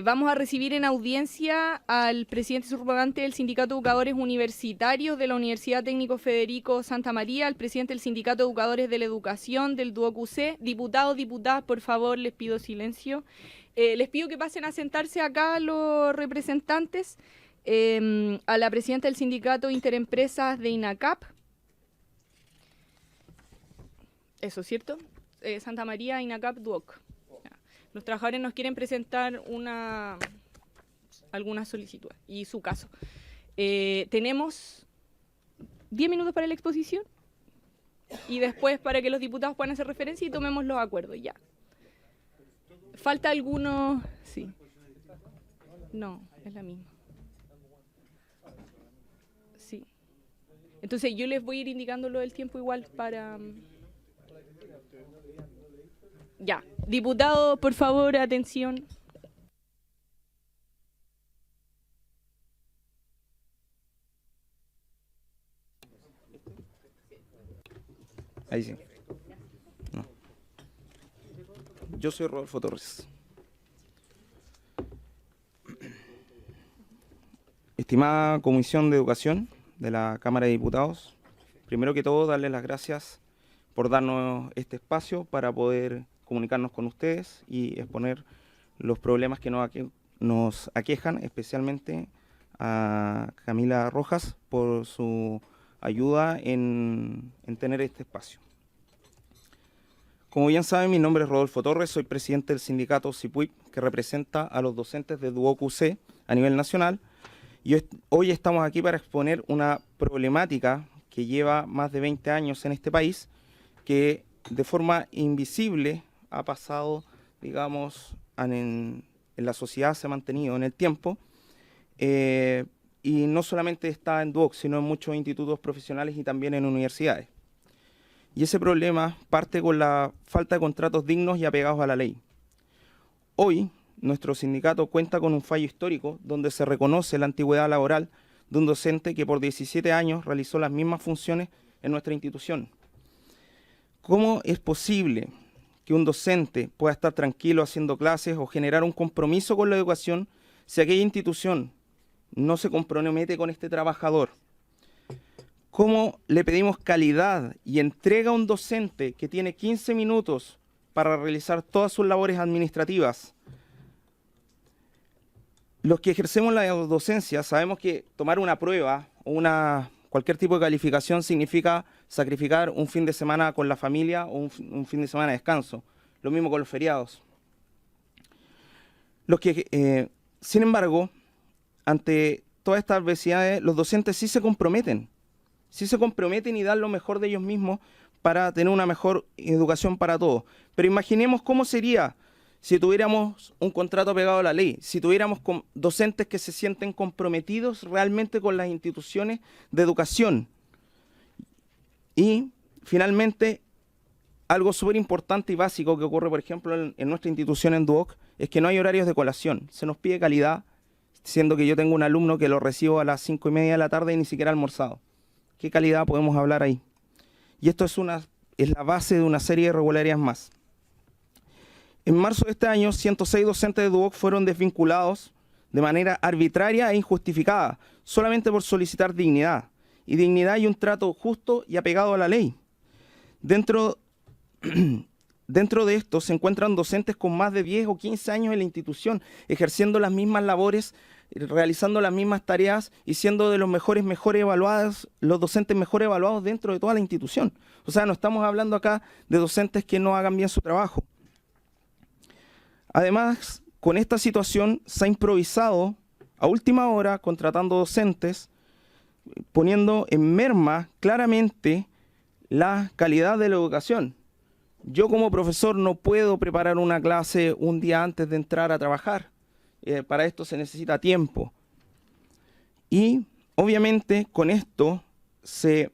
Vamos a recibir en audiencia al presidente subrogante del Sindicato de Educadores Universitarios de la Universidad Técnico Federico Santa María, al presidente del Sindicato de Educadores de la Educación del DUOC. Diputados, diputadas, por favor, les pido silencio. Les pido que pasen a sentarse acá los representantes. A la presidenta del Sindicato Interempresas de INACAP. Eso, ¿cierto? Santa María, INACAP, DUOC. Los trabajadores nos quieren presentar alguna solicitud y su caso. Tenemos 10 minutos para la exposición y después para que los diputados puedan hacer referencia y tomemos los acuerdos. Ya. ¿Falta alguno? Sí. No, es la misma. Sí. Entonces yo les voy a ir indicando lo del tiempo igual para... Ya. Diputado, por favor, atención. Ahí sí. No. Yo soy Rodolfo Torres. Estimada Comisión de Educación de la Cámara de Diputados, primero que todo darles las gracias por darnos este espacio para poder comunicarnos con ustedes y exponer los problemas que nos aquejan, especialmente a Camila Rojas por su ayuda en tener este espacio. Como bien saben, mi nombre es Rodolfo Torres, soy presidente del sindicato CIPUIP, que representa a los docentes de DUOC a nivel nacional, y hoy estamos aquí para exponer una problemática que lleva más de 20 años en este país, que de forma invisible ha pasado, digamos, en la sociedad, se ha mantenido en el tiempo, y no solamente está en DUOC, sino en muchos institutos profesionales y también en universidades. Y ese problema parte con la falta de contratos dignos y apegados a la ley. Hoy, nuestro sindicato cuenta con un fallo histórico donde se reconoce la antigüedad laboral de un docente que por 17 años realizó las mismas funciones en nuestra institución. ¿Cómo es posible que un docente pueda estar tranquilo haciendo clases o generar un compromiso con la educación si aquella institución no se compromete con este trabajador? ¿Cómo le pedimos calidad y entrega a un docente que tiene 15 minutos para realizar todas sus labores administrativas? Los que ejercemos la docencia sabemos que tomar una prueba o cualquier tipo de calificación significa sacrificar un fin de semana con la familia o un fin de semana de descanso. Lo mismo con los feriados. Sin embargo, ante todas estas adversidades, los docentes sí se comprometen y dan lo mejor de ellos mismos para tener una mejor educación para todos. Pero imaginemos cómo sería si tuviéramos un contrato pegado a la ley, si tuviéramos docentes que se sienten comprometidos realmente con las instituciones de educación. Y finalmente, algo súper importante y básico que ocurre, por ejemplo, en nuestra institución en DUOC, es que no hay horarios de colación. Se nos pide calidad, siendo que yo tengo un alumno que lo recibo a las 5:30 de la tarde y ni siquiera ha almorzado. ¿Qué calidad podemos hablar ahí? Y esto es la base de una serie de irregularidades más. En marzo de este año, 106 docentes de DUOC fueron desvinculados de manera arbitraria e injustificada, solamente por solicitar dignidad. Y dignidad y un trato justo y apegado a la ley. Dentro de esto se encuentran docentes con más de 10 o 15 años en la institución, ejerciendo las mismas labores, realizando las mismas tareas y siendo de los mejor evaluados, los docentes mejor evaluados dentro de toda la institución. O sea, no estamos hablando acá de docentes que no hagan bien su trabajo. Además, con esta situación se ha improvisado a última hora contratando docentes, poniendo en merma claramente la calidad de la educación. Yo como profesor no puedo preparar una clase un día antes de entrar a trabajar. Para esto se necesita tiempo. Y obviamente con esto se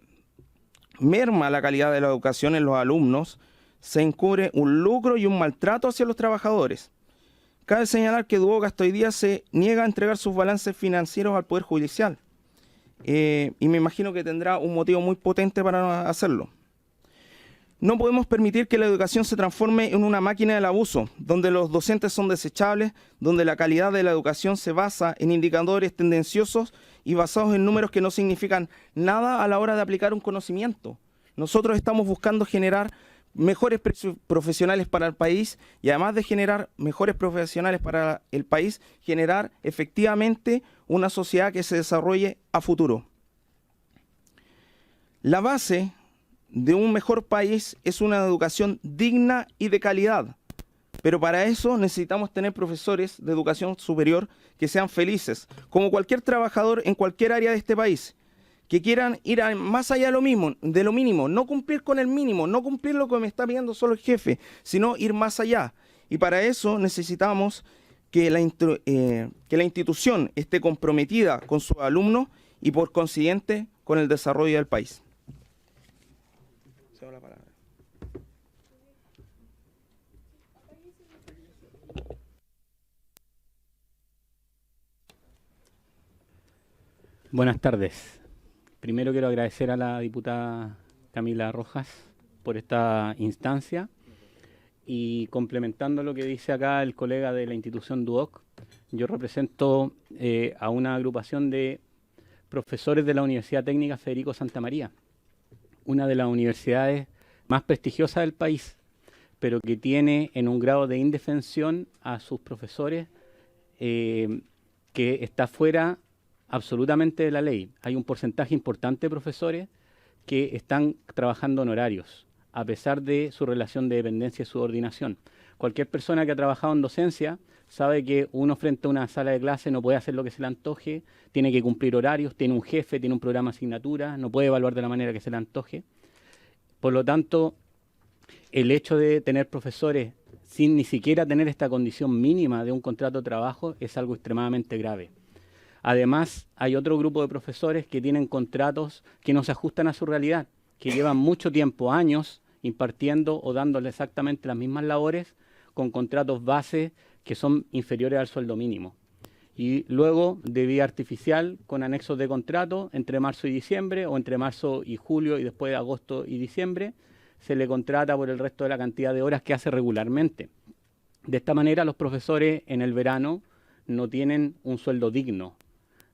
merma la calidad de la educación en los alumnos, se encubre un lucro y un maltrato hacia los trabajadores. Cabe señalar que DUOC hasta hoy día se niega a entregar sus balances financieros al Poder Judicial. Y me imagino que tendrá un motivo muy potente para hacerlo. No podemos permitir que la educación se transforme en una máquina del abuso, donde los docentes son desechables, donde la calidad de la educación se basa en indicadores tendenciosos y basados en números que no significan nada a la hora de aplicar un conocimiento. Nosotros estamos buscando generar mejores profesionales para el país y además de generar mejores profesionales para el país, generar efectivamente una sociedad que se desarrolle a futuro. La base de un mejor país es una educación digna y de calidad, pero para eso necesitamos tener profesores de educación superior que sean felices, como cualquier trabajador en cualquier área de este país, que quieran ir más allá de lo mínimo, no cumplir con el mínimo, no cumplir lo que me está pidiendo solo el jefe, sino ir más allá. Y para eso necesitamos que la institución esté comprometida con sus alumnos y por consiguiente con el desarrollo del país. La palabra. Buenas tardes. Primero quiero agradecer a la diputada Camila Rojas por esta instancia y complementando lo que dice acá el colega de la institución DUOC, yo represento a una agrupación de profesores de la Universidad Técnica Federico Santa María, una de las universidades más prestigiosas del país, pero que tiene en un grado de indefensión a sus profesores que está fuera absolutamente de la ley. Hay un porcentaje importante de profesores que están trabajando en horarios, a pesar de su relación de dependencia y subordinación. Cualquier persona que ha trabajado en docencia sabe que uno frente a una sala de clase no puede hacer lo que se le antoje, tiene que cumplir horarios, tiene un jefe, tiene un programa de asignatura, no puede evaluar de la manera que se le antoje. Por lo tanto, el hecho de tener profesores sin ni siquiera tener esta condición mínima de un contrato de trabajo es algo extremadamente grave. Además, hay otro grupo de profesores que tienen contratos que no se ajustan a su realidad, que llevan mucho tiempo, años, impartiendo o dándole exactamente las mismas labores con contratos base que son inferiores al sueldo mínimo. Y luego, de vía artificial, con anexos de contrato, entre marzo y diciembre, o entre marzo y julio, y después de agosto y diciembre, se le contrata por el resto de la cantidad de horas que hace regularmente. De esta manera, los profesores en el verano no tienen un sueldo digno.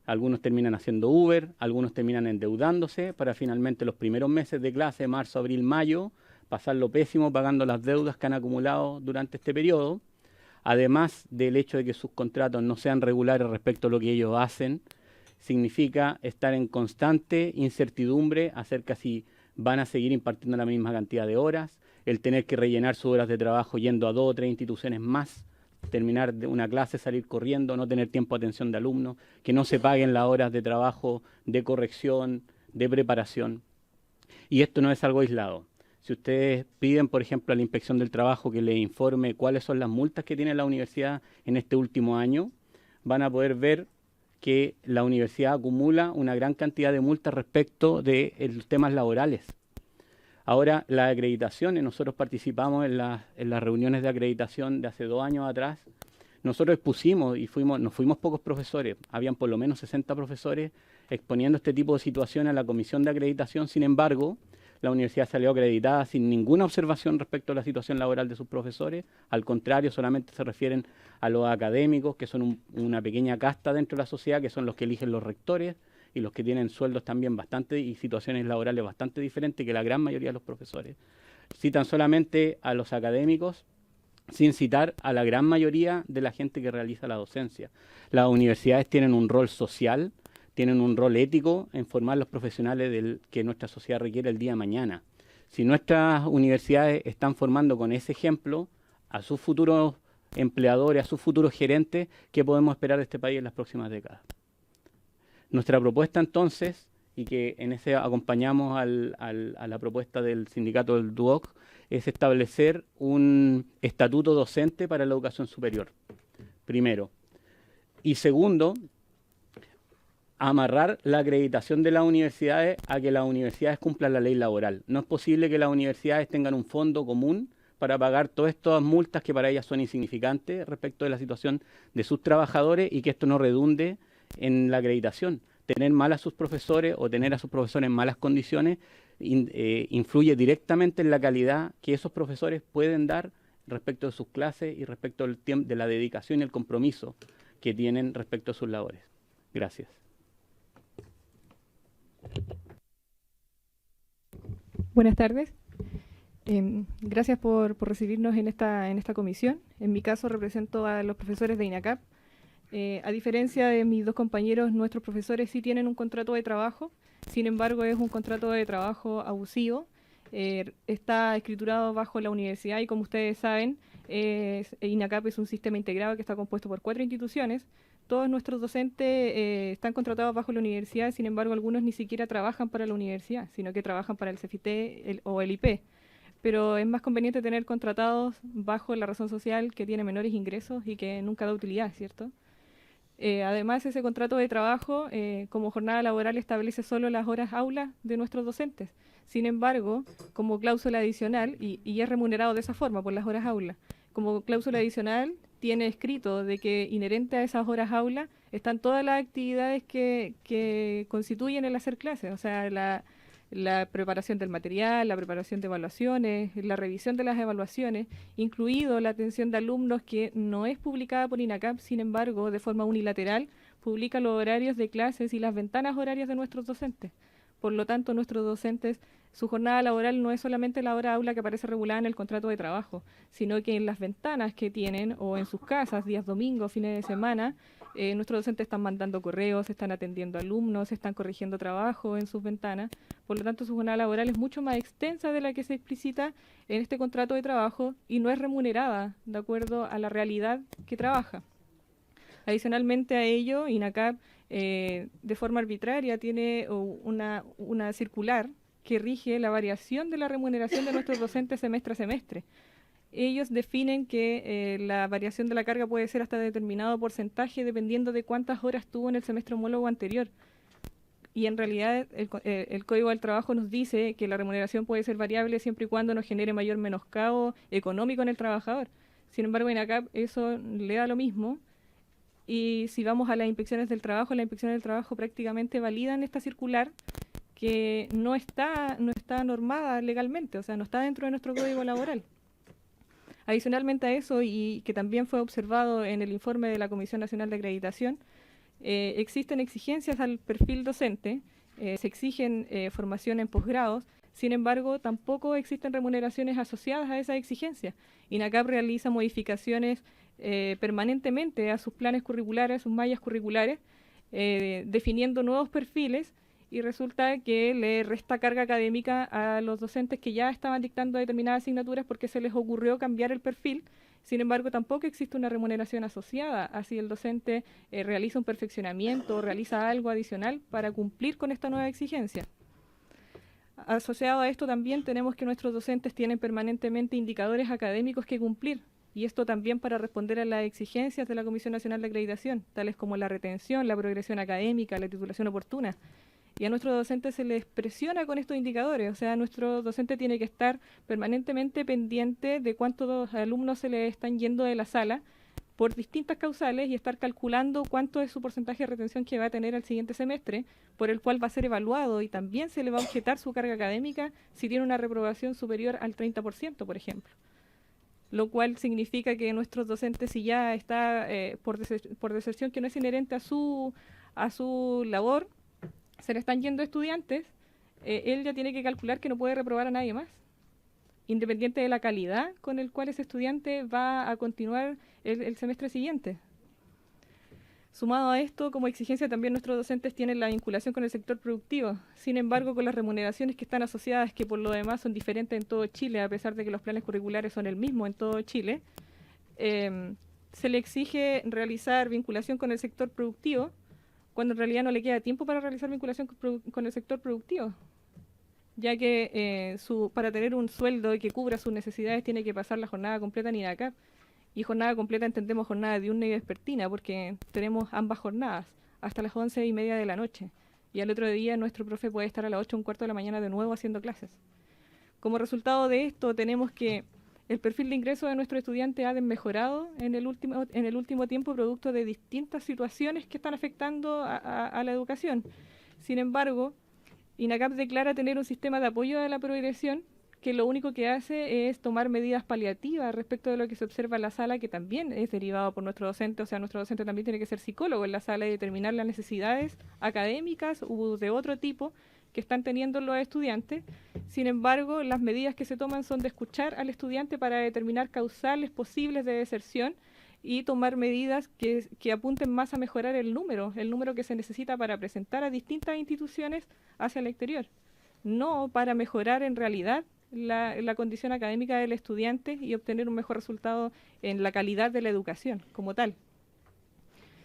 Algunos terminan haciendo Uber, algunos terminan endeudándose para finalmente los primeros meses de clase, marzo, abril, mayo, pasarlo pésimo pagando las deudas que han acumulado durante este periodo. Además del hecho de que sus contratos no sean regulares respecto a lo que ellos hacen, significa estar en constante incertidumbre acerca si van a seguir impartiendo la misma cantidad de horas, el tener que rellenar sus horas de trabajo yendo a 2 o 3 instituciones más, terminar de una clase, salir corriendo, no tener tiempo de atención de alumnos, que no se paguen las horas de trabajo, de corrección, de preparación. Y esto no es algo aislado. Si ustedes piden, por ejemplo, a la Inspección del Trabajo que les informe cuáles son las multas que tiene la universidad en este último año, van a poder ver que la universidad acumula una gran cantidad de multas respecto de los temas laborales. Ahora, las acreditaciones, nosotros participamos en las reuniones de acreditación de hace 2 años atrás. Nosotros expusimos y nos fuimos pocos profesores, habían por lo menos 60 profesores exponiendo este tipo de situación a la comisión de acreditación. Sin embargo, la universidad salió acreditada sin ninguna observación respecto a la situación laboral de sus profesores. Al contrario, solamente se refieren a los académicos, que son una pequeña casta dentro de la sociedad, que son los que eligen los rectores y los que tienen sueldos también bastante y situaciones laborales bastante diferentes que la gran mayoría de los profesores. Citan solamente a los académicos sin citar a la gran mayoría de la gente que realiza la docencia. Las universidades tienen un rol social, tienen un rol ético en formar los profesionales que nuestra sociedad requiere el día de mañana. Si nuestras universidades están formando con ese ejemplo a sus futuros empleadores, a sus futuros gerentes, ¿qué podemos esperar de este país en las próximas décadas? Nuestra propuesta entonces, y que en ese acompañamos a la propuesta del sindicato del DUOC, es establecer un estatuto docente para la educación superior, primero. Y segundo, amarrar la acreditación de las universidades a que las universidades cumplan la ley laboral. No es posible que las universidades tengan un fondo común para pagar todas estas multas que para ellas son insignificantes respecto de la situación de sus trabajadores y que esto no redunde en la acreditación. tener mal a sus profesores o tener a sus profesores en malas condiciones influye directamente en la calidad que esos profesores pueden dar respecto de sus clases y respecto del tiempo, de la dedicación y el compromiso que tienen respecto a sus labores. Gracias. Buenas tardes. Gracias por recibirnos en esta comisión. En mi caso represento a los profesores de INACAP. A diferencia de mis dos compañeros, nuestros profesores sí tienen un contrato de trabajo. Sin embargo, es un contrato de trabajo abusivo. Está escriturado bajo la universidad y, como ustedes saben, INACAP es un sistema integrado que está compuesto por 4 instituciones. Todos nuestros docentes están contratados bajo la universidad, sin embargo, algunos ni siquiera trabajan para la universidad, sino que trabajan para el CFT o el IP. Pero es más conveniente tener contratados bajo la razón social que tiene menores ingresos y que nunca da utilidad, ¿cierto? Además, ese contrato de trabajo como jornada laboral establece solo las horas aula de nuestros docentes. Sin embargo, como cláusula adicional, y es remunerado de esa forma por las horas aula, como cláusula adicional tiene escrito de que inherente a esas horas aula están todas las actividades que constituyen el hacer clases, o sea, la preparación del material, la preparación de evaluaciones, la revisión de las evaluaciones, incluido la atención de alumnos que no es publicada por INACAP, sin embargo, de forma unilateral, publica los horarios de clases y las ventanas horarias de nuestros docentes. Por lo tanto, nuestros docentes, su jornada laboral no es solamente la hora aula que aparece regulada en el contrato de trabajo, sino que en las ventanas que tienen o en sus casas, días domingos, fines de semana, nuestros docentes están mandando correos, están atendiendo alumnos, están corrigiendo trabajo en sus ventanas. Por lo tanto, su jornada laboral es mucho más extensa de la que se explicita en este contrato de trabajo y no es remunerada de acuerdo a la realidad que trabaja. Adicionalmente a ello, INACAP de forma arbitraria tiene una circular que rige la variación de la remuneración de nuestros docentes semestre a semestre. Ellos definen que la variación de la carga puede ser hasta determinado porcentaje dependiendo de cuántas horas tuvo en el semestre homólogo anterior. Y en realidad el Código del Trabajo nos dice que la remuneración puede ser variable siempre y cuando no genere mayor menoscabo económico en el trabajador. Sin embargo, en ACAP eso le da lo mismo. Y si vamos a las inspecciones del trabajo prácticamente validan esta circular que no está normada legalmente, o sea, no está dentro de nuestro Código Laboral. Adicionalmente a eso, y que también fue observado en el informe de la Comisión Nacional de Acreditación, existen exigencias al perfil docente, se exigen formación en posgrados, sin embargo, tampoco existen remuneraciones asociadas a esas exigencias. INACAP realiza modificaciones permanentemente a sus planes curriculares, a sus mallas curriculares, definiendo nuevos perfiles, y resulta que le resta carga académica a los docentes que ya estaban dictando determinadas asignaturas porque se les ocurrió cambiar el perfil. Sin embargo, tampoco existe una remuneración asociada, así el docente realiza un perfeccionamiento o realiza algo adicional para cumplir con esta nueva exigencia. Asociado a esto también tenemos que nuestros docentes tienen permanentemente indicadores académicos que cumplir, y esto también para responder a las exigencias de la Comisión Nacional de Acreditación, tales como la retención, la progresión académica, la titulación oportuna. Y a nuestros docentes se les presiona con estos indicadores, o sea, nuestro docente tiene que estar permanentemente pendiente de cuántos alumnos se le están yendo de la sala por distintas causales y estar calculando cuánto es su porcentaje de retención que va a tener al siguiente semestre, por el cual va a ser evaluado y también se le va a objetar su carga académica si tiene una reprobación superior al 30%, por ejemplo. Lo cual significa que nuestros docentes, si ya está por deserción que no es inherente a su labor, se le están yendo estudiantes, él ya tiene que calcular que no puede reprobar a nadie más, independiente de la calidad con el cual ese estudiante va a continuar el semestre siguiente. Sumado a esto, como exigencia, también nuestros docentes tienen la vinculación con el sector productivo. Sin embargo, con las remuneraciones que están asociadas, que por lo demás son diferentes en todo Chile, a pesar de que los planes curriculares son el mismo en todo Chile, se le exige realizar vinculación con el sector productivo, cuando en realidad no le queda tiempo para realizar vinculación con el sector productivo, ya que para tener un sueldo que cubra sus necesidades tiene que pasar la jornada completa en INACAP. Y jornada completa entendemos jornada diurna y vespertina, porque tenemos ambas jornadas, hasta las 11:30 de la noche. Y al otro día nuestro profe puede estar a las 8:15 de la mañana de nuevo haciendo clases. Como resultado de esto tenemos que el perfil de ingreso de nuestros estudiantes ha desmejorado en el último tiempo producto de distintas situaciones que están afectando a la educación. Sin embargo, INACAP declara tener un sistema de apoyo a la progresión que lo único que hace es tomar medidas paliativas respecto de lo que se observa en la sala, que también es derivado por nuestro docente. O sea, nuestro docente también tiene que ser psicólogo en la sala y determinar las necesidades académicas u de otro tipo que están teniendo los estudiantes. Sin embargo, las medidas que se toman son de escuchar al estudiante para determinar causales posibles de deserción y tomar medidas que apunten más a mejorar el número que se necesita para presentar a distintas instituciones hacia el exterior, no para mejorar en realidad la condición académica del estudiante y obtener un mejor resultado en la calidad de la educación como tal.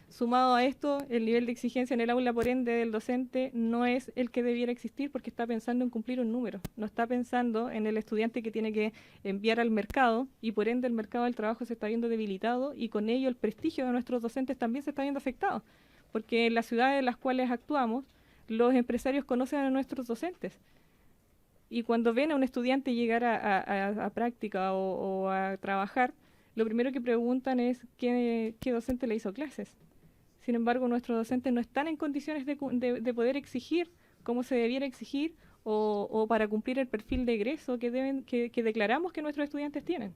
Sumado a esto, el nivel de exigencia en el aula, por ende, del docente no es el que debiera existir porque está pensando en cumplir un número, no está pensando en el estudiante que tiene que enviar al mercado y por ende el mercado del trabajo se está viendo debilitado y con ello el prestigio de nuestros docentes también se está viendo afectado, porque en las ciudades en las cuales actuamos, los empresarios conocen a nuestros docentes. Y cuando ven a un estudiante llegar a práctica o a trabajar, lo primero que preguntan es qué docente le hizo clases. Sin embargo, nuestros docentes no están en condiciones de poder exigir como se debiera exigir o para cumplir el perfil de egreso que declaramos que nuestros estudiantes tienen.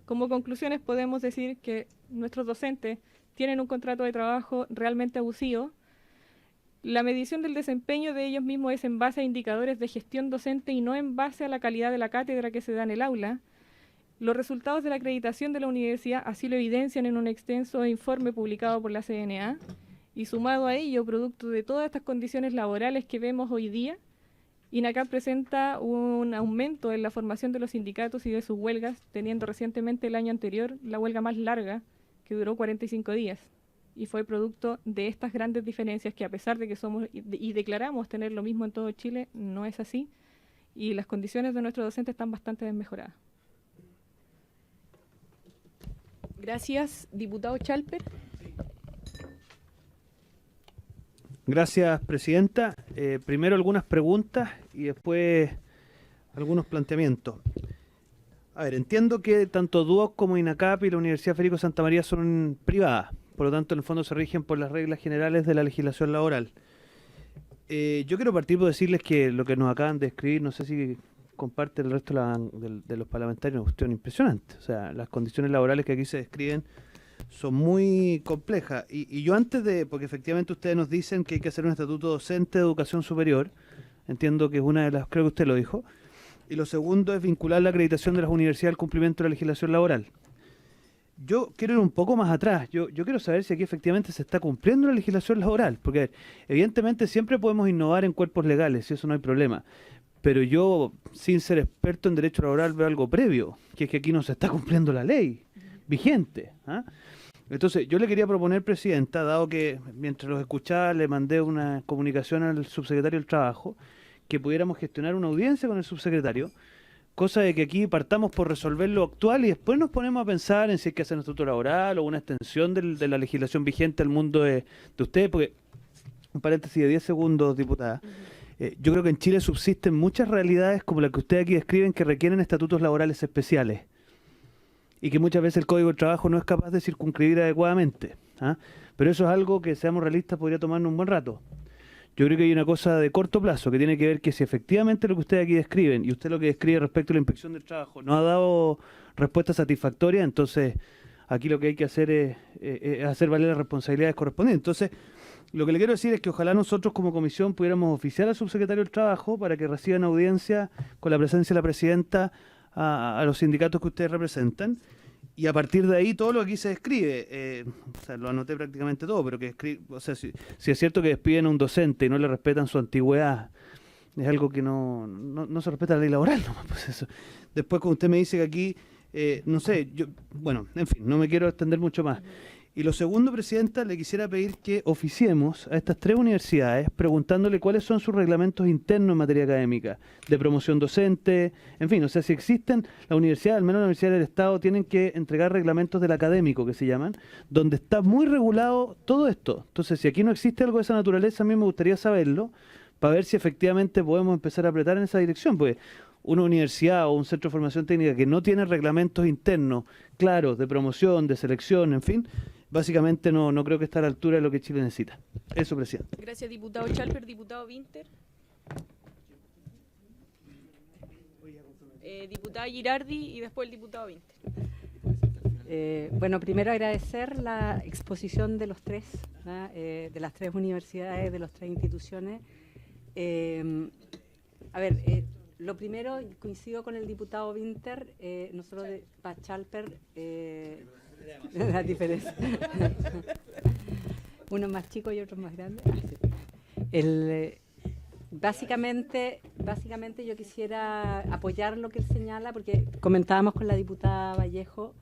Como conclusiones podemos decir que nuestros docentes tienen un contrato de trabajo realmente abusivo. La medición del desempeño de ellos mismos es en base a indicadores de gestión docente y no en base a la calidad de la cátedra que se da en el aula. Los resultados de la acreditación de la universidad así lo evidencian en un extenso informe publicado por la CNA y sumado a ello, producto de todas estas condiciones laborales que vemos hoy día, INACAP presenta un aumento en la formación de los sindicatos y de sus huelgas, teniendo recientemente el año anterior la huelga más larga, que duró 45 días. Y fue producto de estas grandes diferencias que a pesar de que somos y declaramos tener lo mismo en todo Chile, no es así. Y las condiciones de nuestros docentes están bastante desmejoradas. Gracias, diputado Chalper. Gracias, presidenta. Primero algunas preguntas y después algunos planteamientos. A ver, entiendo que tanto DUOC como INACAP y la Universidad Federico Santa María son privadas. Por lo tanto, en el fondo se rigen por las reglas generales de la legislación laboral. Yo quiero partir por decirles que lo que nos acaban de escribir, no sé si comparte el resto de los parlamentarios, una cuestión impresionante. O sea, las condiciones laborales que aquí se describen son muy complejas. Y yo antes de, porque efectivamente ustedes nos dicen que hay que hacer un estatuto docente de educación superior, entiendo que es una de las, creo que usted lo dijo, y lo segundo es vincular la acreditación de las universidades al cumplimiento de la legislación laboral. Yo quiero ir un poco más atrás. Yo quiero saber si aquí efectivamente se está cumpliendo la legislación laboral, porque evidentemente siempre podemos innovar en cuerpos legales, y eso no hay problema. Pero yo, sin ser experto en derecho laboral, veo algo previo, que es que aquí no se está cumpliendo la ley vigente. ¿Ah? Entonces, yo le quería proponer, presidenta, dado que mientras los escuchaba le mandé una comunicación al subsecretario del Trabajo, que pudiéramos gestionar una audiencia con el subsecretario, cosa de que aquí partamos por resolver lo actual y después nos ponemos a pensar en si hay que hacer un estatuto laboral o una extensión de la legislación vigente al mundo de ustedes, porque, un paréntesis de 10 segundos, diputada, yo creo que en Chile subsisten muchas realidades como la que ustedes aquí describen que requieren estatutos laborales especiales y que muchas veces el Código de Trabajo no es capaz de circunscribir adecuadamente. ¿Ah? Pero eso es algo que, seamos realistas, podría tomarnos un buen rato. Yo creo que hay una cosa de corto plazo que tiene que ver que si efectivamente lo que ustedes aquí describen y usted lo que describe respecto a la inspección del trabajo no ha dado respuesta satisfactoria, entonces aquí lo que hay que hacer es hacer valer las responsabilidades correspondientes. Entonces, lo que le quiero decir es que ojalá nosotros como comisión pudiéramos oficiar al subsecretario del Trabajo para que reciban audiencia con la presencia de la presidenta a los sindicatos que ustedes representan. Y a partir de ahí todo lo que aquí se describe, o sea, lo anoté prácticamente todo, pero que o sea, si es cierto que despiden a un docente y no le respetan su antigüedad, es algo que no se respeta la ley laboral, ¿no? Pues eso. Después cuando usted me dice que aquí, no sé, bueno, en fin, no me quiero extender mucho más. Y lo segundo, presidenta, le quisiera pedir que oficiemos a estas 3 universidades preguntándole cuáles son sus reglamentos internos en materia académica, de promoción docente, en fin, o sea, si existen, la universidad, al menos la Universidad del Estado, tienen que entregar reglamentos del académico, que se llaman, donde está muy regulado todo esto. Entonces, si aquí no existe algo de esa naturaleza, a mí me gustaría saberlo, para ver si efectivamente podemos empezar a apretar en esa dirección, porque una universidad o un centro de formación técnica que no tiene reglamentos internos claros de promoción, de selección, en fin, básicamente no creo que esté a la altura de lo que Chile necesita. Eso, presidente. Gracias, diputado Chalper. Diputado Winter. Diputada Girardi y después el diputado Winter. Bueno, primero agradecer la exposición de los tres, ¿no? De las tres universidades, de las tres instituciones. Lo primero, coincido con el diputado Winter, nosotros de Chalper, la diferencia. Uno más chico y otro más grande. Básicamente yo quisiera apoyar lo que él señala, porque comentábamos con la diputada Vallejo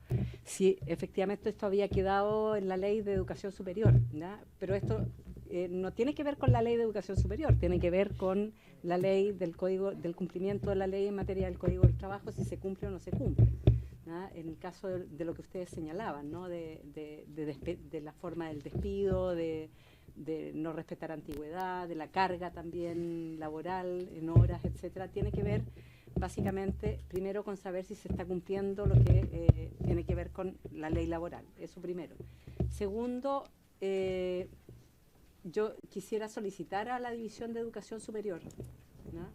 si efectivamente esto había quedado en la Ley de Educación Superior, ¿no? Pero esto no tiene que ver con la Ley de Educación Superior, tiene que ver con la ley del cumplimiento de la ley en materia del Código del Trabajo, si se cumple o no se cumple, ¿no? En el caso de lo que ustedes señalaban, ¿no? de la forma del despido, de no respetar antigüedad, de la carga también laboral en horas, etcétera, tiene que ver básicamente primero con saber si se está cumpliendo lo que tiene que ver con la ley laboral, eso primero. Segundo, yo quisiera solicitar a la División de Educación Superior, ¿no?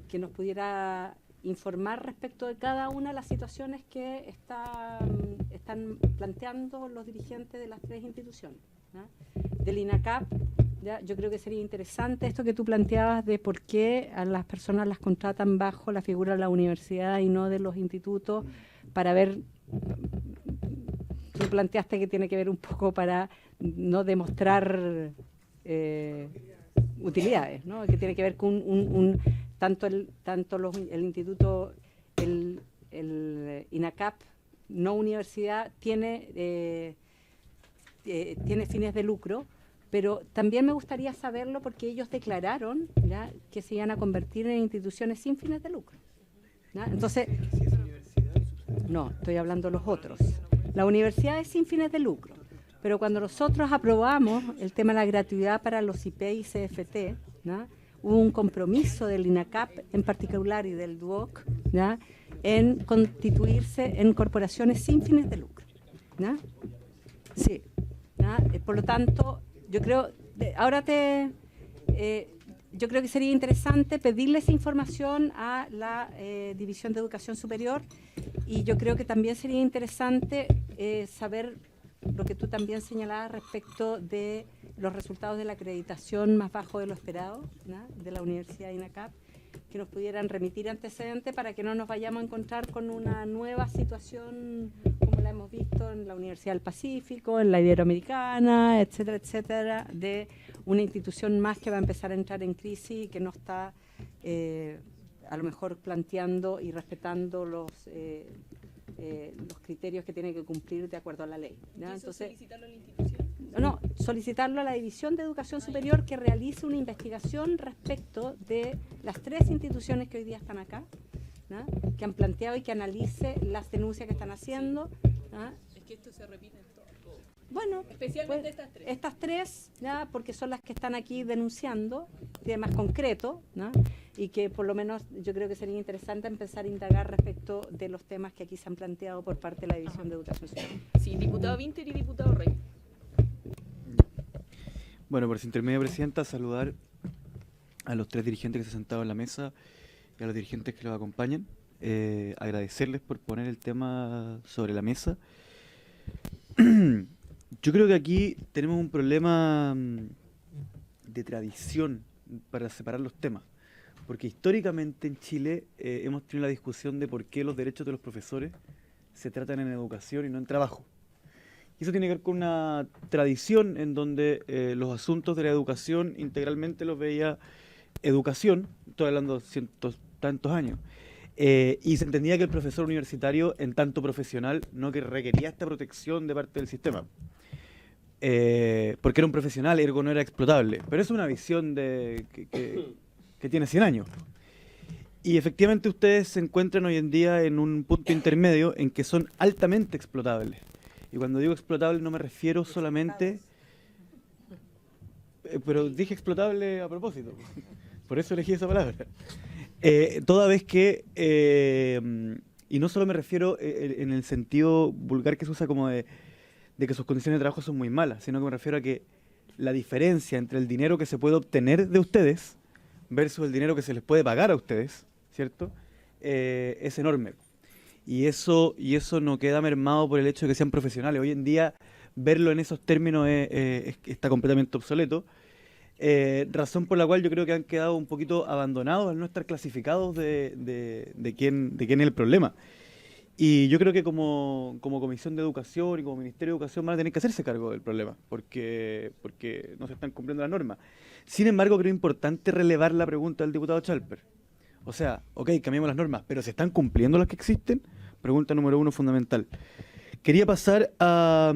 Que nos pudiera informar respecto de cada una de las situaciones que están planteando los dirigentes de las tres instituciones, ¿no? Del INACAP, ¿ya? Yo creo que sería interesante esto que tú planteabas de por qué a las personas las contratan bajo la figura de la universidad y no de los institutos, para ver, tú planteaste que tiene que ver un poco para no demostrar utilidades, ¿no? Que tiene que ver con tanto el instituto, el INACAP, no universidad, tiene fines de lucro, pero también me gustaría saberlo porque ellos declararon, ¿ya?, que se iban a convertir en instituciones sin fines de lucro, ¿ya? Entonces, no, estoy hablando de los otros. La universidad es sin fines de lucro, pero cuando nosotros aprobamos el tema de la gratuidad para los IP y CFT, ¿no?, hubo un compromiso del INACAP en particular y del DUOC, ¿ya?, en constituirse en corporaciones sin fines de lucro, ¿no? Sí. Por lo tanto, yo creo, yo creo que sería interesante pedirle esa información a la División de Educación Superior, y yo creo que también sería interesante saber lo que tú también señalabas respecto de los resultados de la acreditación más bajo de lo esperado, ¿no?, de la Universidad INACAP, que nos pudieran remitir antecedentes para que no nos vayamos a encontrar con una nueva situación como la hemos visto en la Universidad del Pacífico, en la Iberoamericana, etcétera, etcétera, de una institución más que va a empezar a entrar en crisis y que no está a lo mejor planteando y respetando los criterios que tiene que cumplir de acuerdo a la ley, ¿ya? Entonces, solicitarlo a la institución. No, solicitarlo a la División de Educación Superior que realice una investigación respecto de las tres instituciones que hoy día están acá, ¿no?, que han planteado y que analice las denuncias que están haciendo, ¿no? Es que esto se repite en todo. Bueno, especialmente pues, estas tres. Estas tres, ¿ya?, porque son las que están aquí denunciando, temas concretos, ¿no?, y que por lo menos yo creo que sería interesante empezar a indagar respecto de los temas que aquí se han planteado por parte de la División de Educación Superior. Sí, diputado Winter y diputado Rey. Bueno, por su intermedio, presidenta, saludar a los tres dirigentes que se han sentado en la mesa y a los dirigentes que los acompañan. Agradecerles por poner el tema sobre la mesa. Yo creo que aquí tenemos un problema de tradición para separar los temas, porque históricamente en Chile hemos tenido la discusión de por qué los derechos de los profesores se tratan en educación y no en trabajo. Y eso tiene que ver con una tradición en donde los asuntos de la educación integralmente los veía educación, estoy hablando de tantos años, y se entendía que el profesor universitario, en tanto profesional, no que requería esta protección de parte del sistema, porque era un profesional, ergo no era explotable. Pero es una visión que tiene 100 años. Y efectivamente ustedes se encuentran hoy en día en un punto intermedio en que son altamente explotables. Y cuando digo explotable no me refiero solamente... pero dije explotable a propósito, por eso elegí esa palabra. Toda vez que, y no solo me refiero en el sentido vulgar que se usa como de que sus condiciones de trabajo son muy malas, sino que me refiero a que la diferencia entre el dinero que se puede obtener de ustedes versus el dinero que se les puede pagar a ustedes, ¿cierto? Es enorme. Y eso no queda mermado por el hecho de que sean profesionales. Hoy en día, verlo en esos términos está completamente obsoleto. Razón por la cual yo creo que han quedado un poquito abandonados al no estar clasificados de quién es el problema. Y yo creo que como Comisión de Educación y como Ministerio de Educación van a tener que hacerse cargo del problema, porque no se están cumpliendo las normas. Sin embargo, creo importante relevar la pregunta del diputado Chalper. O sea, ok, cambiamos las normas, pero ¿se están cumpliendo las que existen? Pregunta número 1 fundamental. Quería pasar a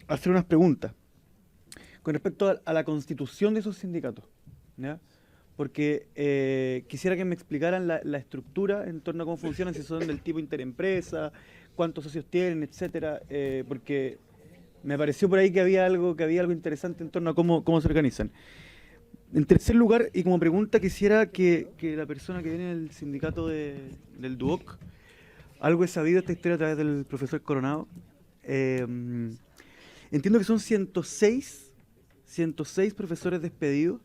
hacer unas preguntas con respecto a la constitución de esos sindicatos, ¿ya? Porque quisiera que me explicaran la estructura en torno a cómo funcionan, si son del tipo interempresa, cuántos socios tienen, etcétera, porque me pareció por ahí que había algo interesante en torno a cómo se organizan. En tercer lugar, y como pregunta, quisiera que la persona que viene del sindicato del DUOC, algo he sabido de esta historia a través del profesor Coronado. Entiendo que son 106 profesores despedidos,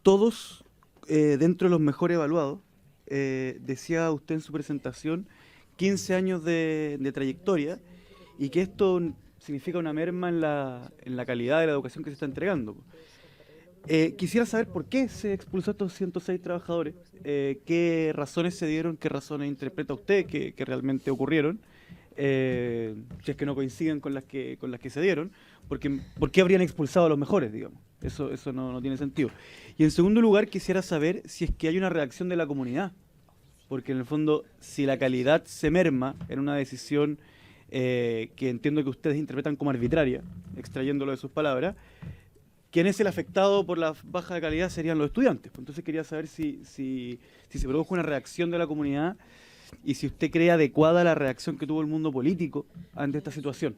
todos dentro de los mejor evaluados. Decía usted en su presentación 15 años de trayectoria, y que esto significa una merma en la calidad de la educación que se está entregando. Quisiera saber por qué se expulsó a estos 106 trabajadores, qué razones se dieron, qué razones interpreta usted que realmente ocurrieron, si es que no coinciden con las que se dieron, porque ¿por qué habrían expulsado a los mejores, digamos? Eso no tiene sentido. Y en segundo lugar, quisiera saber si es que hay una reacción de la comunidad, porque en el fondo, si la calidad se merma en una decisión que entiendo que ustedes interpretan como arbitraria, extrayéndolo de sus palabras, ¿quién es el afectado por la baja de calidad? Serían los estudiantes. Entonces quería saber si se produjo una reacción de la comunidad y si usted cree adecuada la reacción que tuvo el mundo político ante esta situación,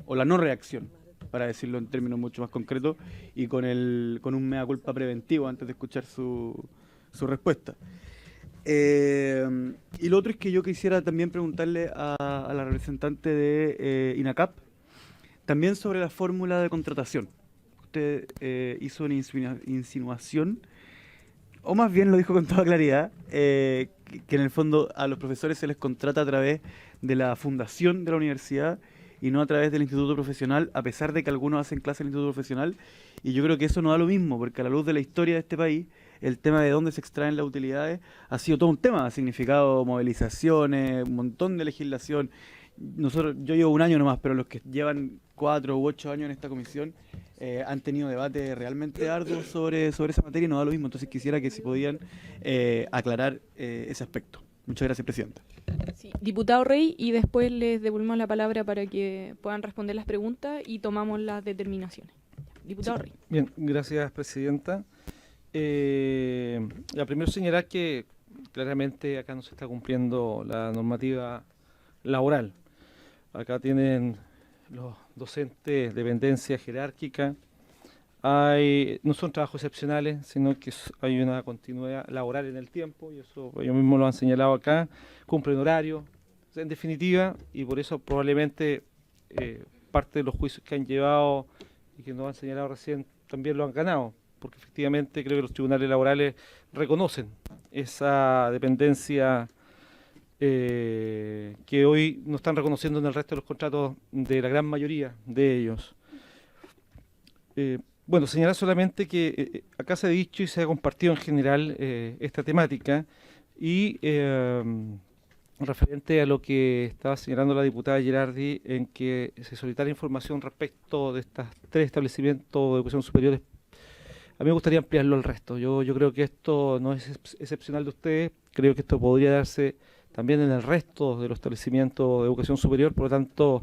o la no reacción, para decirlo en términos mucho más concretos y con un mea culpa preventivo antes de escuchar su respuesta. Y lo otro es que yo quisiera también preguntarle a la representante de INACAP también sobre la fórmula de contratación. Usted hizo una insinuación, o más bien lo dijo con toda claridad, que en el fondo a los profesores se les contrata a través de la fundación de la universidad y no a través del instituto profesional, a pesar de que algunos hacen clase en el instituto profesional, y yo creo que eso no da lo mismo, porque a la luz de la historia de este país, el tema de dónde se extraen las utilidades ha sido todo un tema, ha significado movilizaciones, un montón de legislación. Yo llevo un año nomás, pero los que llevan 4 u 8 años en esta comisión han tenido debates realmente arduos sobre esa materia y no da lo mismo. Entonces quisiera que si podían aclarar ese aspecto. Muchas gracias, Presidenta. Sí, diputado Rey, y después les devolvemos la palabra para que puedan responder las preguntas y tomamos las determinaciones. Diputado Rey. Bien, gracias, Presidenta. Primero señalar que claramente acá no se está cumpliendo la normativa laboral. Acá tienen los docentes dependencia jerárquica. No son trabajos excepcionales, sino que hay una continuidad laboral en el tiempo, y eso ellos mismos lo han señalado acá, cumplen horario, en definitiva, y por eso probablemente parte de los juicios que han llevado y que nos han señalado recién también lo han ganado, porque efectivamente creo que los tribunales laborales reconocen esa dependencia que hoy no están reconociendo en el resto de los contratos de la gran mayoría de ellos. Bueno, señalar solamente que acá se ha dicho y se ha compartido en general esta temática, y referente a lo que estaba señalando la diputada Girardi, en que se solicitara información respecto de estos 3 establecimientos de educación superior, a mí me gustaría ampliarlo al resto. Yo creo que esto no es excepcional de ustedes, creo que esto podría darse también en el resto de los establecimientos de educación superior, por lo tanto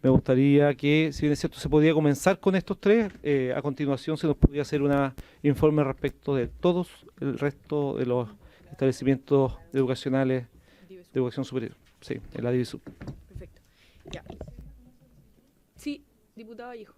me gustaría que, si bien es cierto, se podía comenzar con estos 3, a continuación se nos podría hacer un informe respecto de todos el resto de los establecimientos educacionales de educación superior. Sí, en la Divisub. Perfecto. Ya. Sí, diputado Vallejo.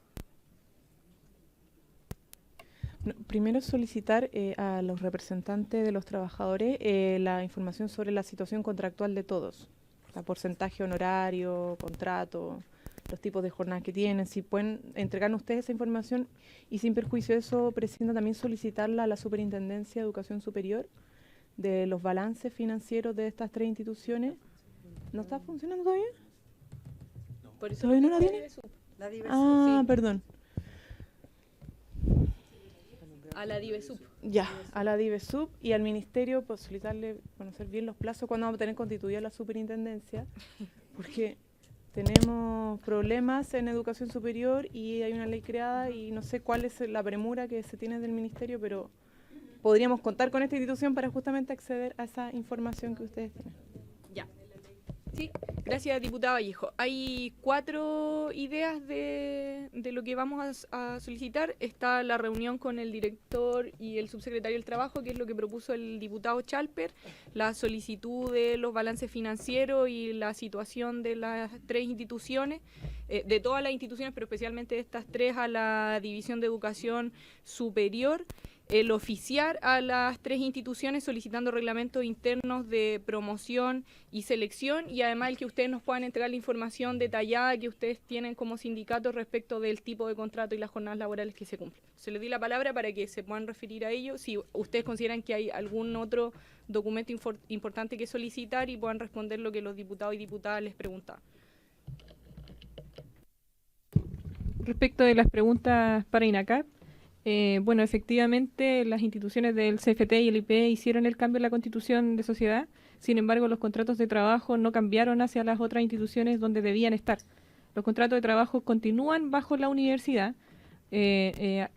Primero solicitar a los representantes de los trabajadores la información sobre la situación contractual de todos, o sea, porcentaje honorario, contrato, los tipos de jornadas que tienen, si pueden entregarnos ustedes esa información y sin perjuicio de eso, Presidenta, también solicitarla a la Superintendencia de Educación Superior de los balances financieros de estas 3 instituciones. ¿No está funcionando todavía? Por eso ¿Todavía no la tiene? La Divesub, Ah, sí. perdón. A la Divesub. Ya, a la Divesub y al Ministerio, pues solicitarle conocer bien los plazos cuando vamos a tener constituida la superintendencia, porque tenemos problemas en educación superior y hay una ley creada y no sé cuál es la premura que se tiene del Ministerio, pero podríamos contar con esta institución para justamente acceder a esa información que ustedes tienen. Ya. Sí, gracias, diputada Vallejo. Hay 4 ideas de lo que vamos a solicitar. Está la reunión con el director y el subsecretario del Trabajo, que es lo que propuso el diputado Chalper, la solicitud de los balances financieros y la situación de las 3 instituciones, de todas las instituciones, pero especialmente de estas 3 a la División de Educación Superior, el oficiar a las 3 instituciones solicitando reglamentos internos de promoción y selección y además el que ustedes nos puedan entregar la información detallada que ustedes tienen como sindicato respecto del tipo de contrato y las jornadas laborales que se cumplen. Se les di la palabra para que se puedan referir a ello, si ustedes consideran que hay algún otro documento importante que solicitar y puedan responder lo que los diputados y diputadas les preguntaban. Respecto de las preguntas para INACAP, bueno, efectivamente las instituciones del CFT y el IP hicieron el cambio en la Constitución de Sociedad, sin embargo los contratos de trabajo no cambiaron hacia las otras instituciones donde debían estar. Los contratos de trabajo continúan bajo la universidad,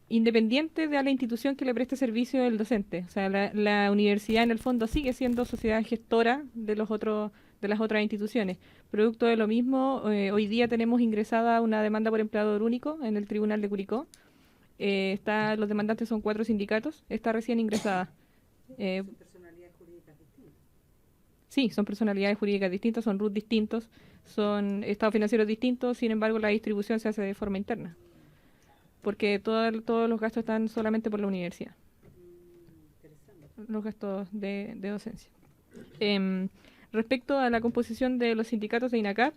independiente de la institución que le preste servicio del docente. O sea, la universidad en el fondo sigue siendo sociedad gestora de las otras instituciones. Producto de lo mismo, hoy día tenemos ingresada una demanda por empleador único en el Tribunal de Curicó. Los demandantes son 4 sindicatos, está recién ingresada. ¿Son personalidades jurídicas distintas? Sí, son personalidades jurídicas distintas, son RUT distintos, son estados financieros distintos, sin embargo la distribución se hace de forma interna, porque todos los gastos están solamente por la universidad, los gastos de docencia. Respecto a la composición de los sindicatos de INACAP,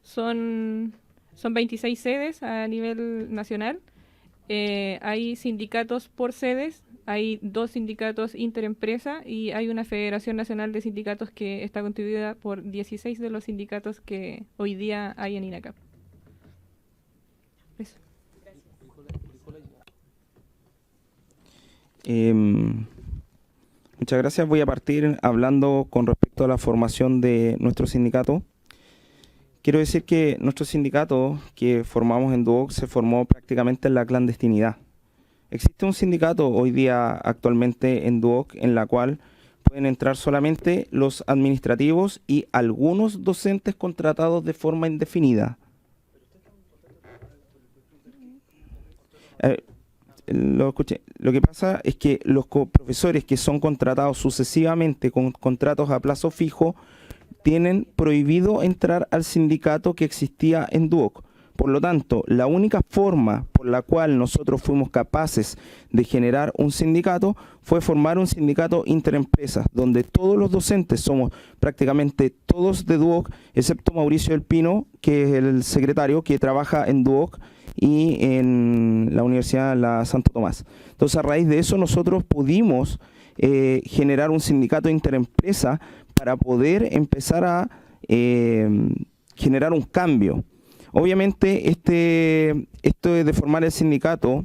son 26 sedes a nivel nacional. Hay sindicatos por sedes, hay 2 sindicatos interempresa y hay una Federación Nacional de Sindicatos que está constituida por 16 de los sindicatos que hoy día hay en INACAP. Eso. Muchas gracias. Voy a partir hablando con respecto a la formación de nuestro sindicato. Quiero decir que nuestro sindicato que formamos en Duoc se formó prácticamente en la clandestinidad. Existe un sindicato hoy día actualmente en Duoc en la cual pueden entrar solamente los administrativos y algunos docentes contratados de forma indefinida. Lo escuché. Lo que pasa es que los profesores que son contratados sucesivamente con contratos a plazo fijo tienen prohibido entrar al sindicato que existía en Duoc. Por lo tanto, la única forma por la cual nosotros fuimos capaces de generar un sindicato fue formar un sindicato interempresas, donde todos los docentes somos prácticamente todos de Duoc, excepto Mauricio del Pino, que es el secretario que trabaja en Duoc y en la Universidad La Santo Tomás. Entonces, a raíz de eso nosotros pudimos generar un sindicato interempresa para poder empezar a generar un cambio. Obviamente, esto de formar el sindicato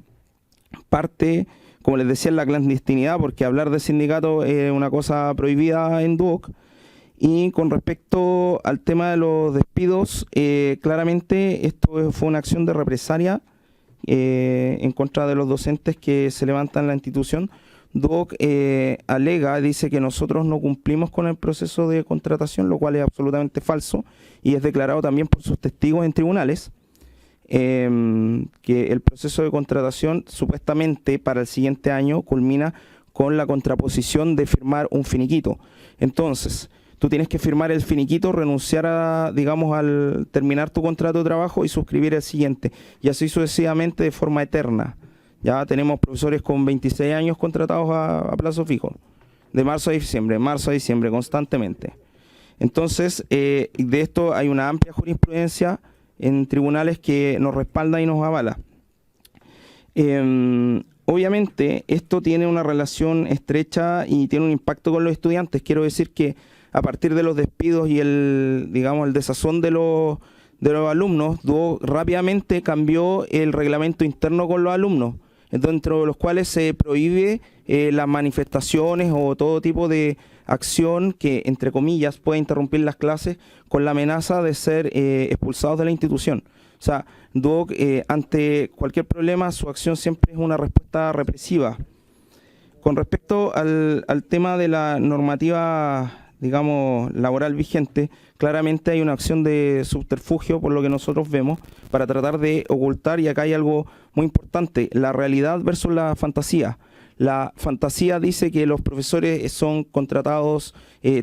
parte, como les decía, en la clandestinidad, porque hablar de sindicato es una cosa prohibida en Duoc. Y con respecto al tema de los despidos, claramente esto fue una acción de represalia en contra de los docentes que se levantan en la institución. Duoc alega, dice que nosotros no cumplimos con el proceso de contratación, lo cual es absolutamente falso y es declarado también por sus testigos en tribunales, que el proceso de contratación supuestamente para el siguiente año culmina con la contraposición de firmar un finiquito. Entonces, tú tienes que firmar el finiquito, renunciar a, digamos, al terminar tu contrato de trabajo y suscribir el siguiente, y así sucesivamente de forma eterna. Ya tenemos profesores con 26 años contratados a plazo fijo, de marzo a diciembre, constantemente. Entonces, de esto hay una amplia jurisprudencia en tribunales que nos respalda y nos avala. Obviamente, esto tiene una relación estrecha y tiene un impacto con los estudiantes. Quiero decir que a partir de los despidos y el desazón de los alumnos, Duoc rápidamente cambió el reglamento interno con los alumnos, dentro de los cuales se prohíbe las manifestaciones o todo tipo de acción que, entre comillas, puede interrumpir las clases con la amenaza de ser expulsados de la institución. O sea, Duoc, ante cualquier problema, su acción siempre es una respuesta represiva. Con respecto al tema de la normativa, digamos, laboral vigente, claramente hay una acción de subterfugio, por lo que nosotros vemos, para tratar de ocultar, y acá hay algo muy importante, la realidad versus la fantasía. La fantasía dice que los profesores son contratados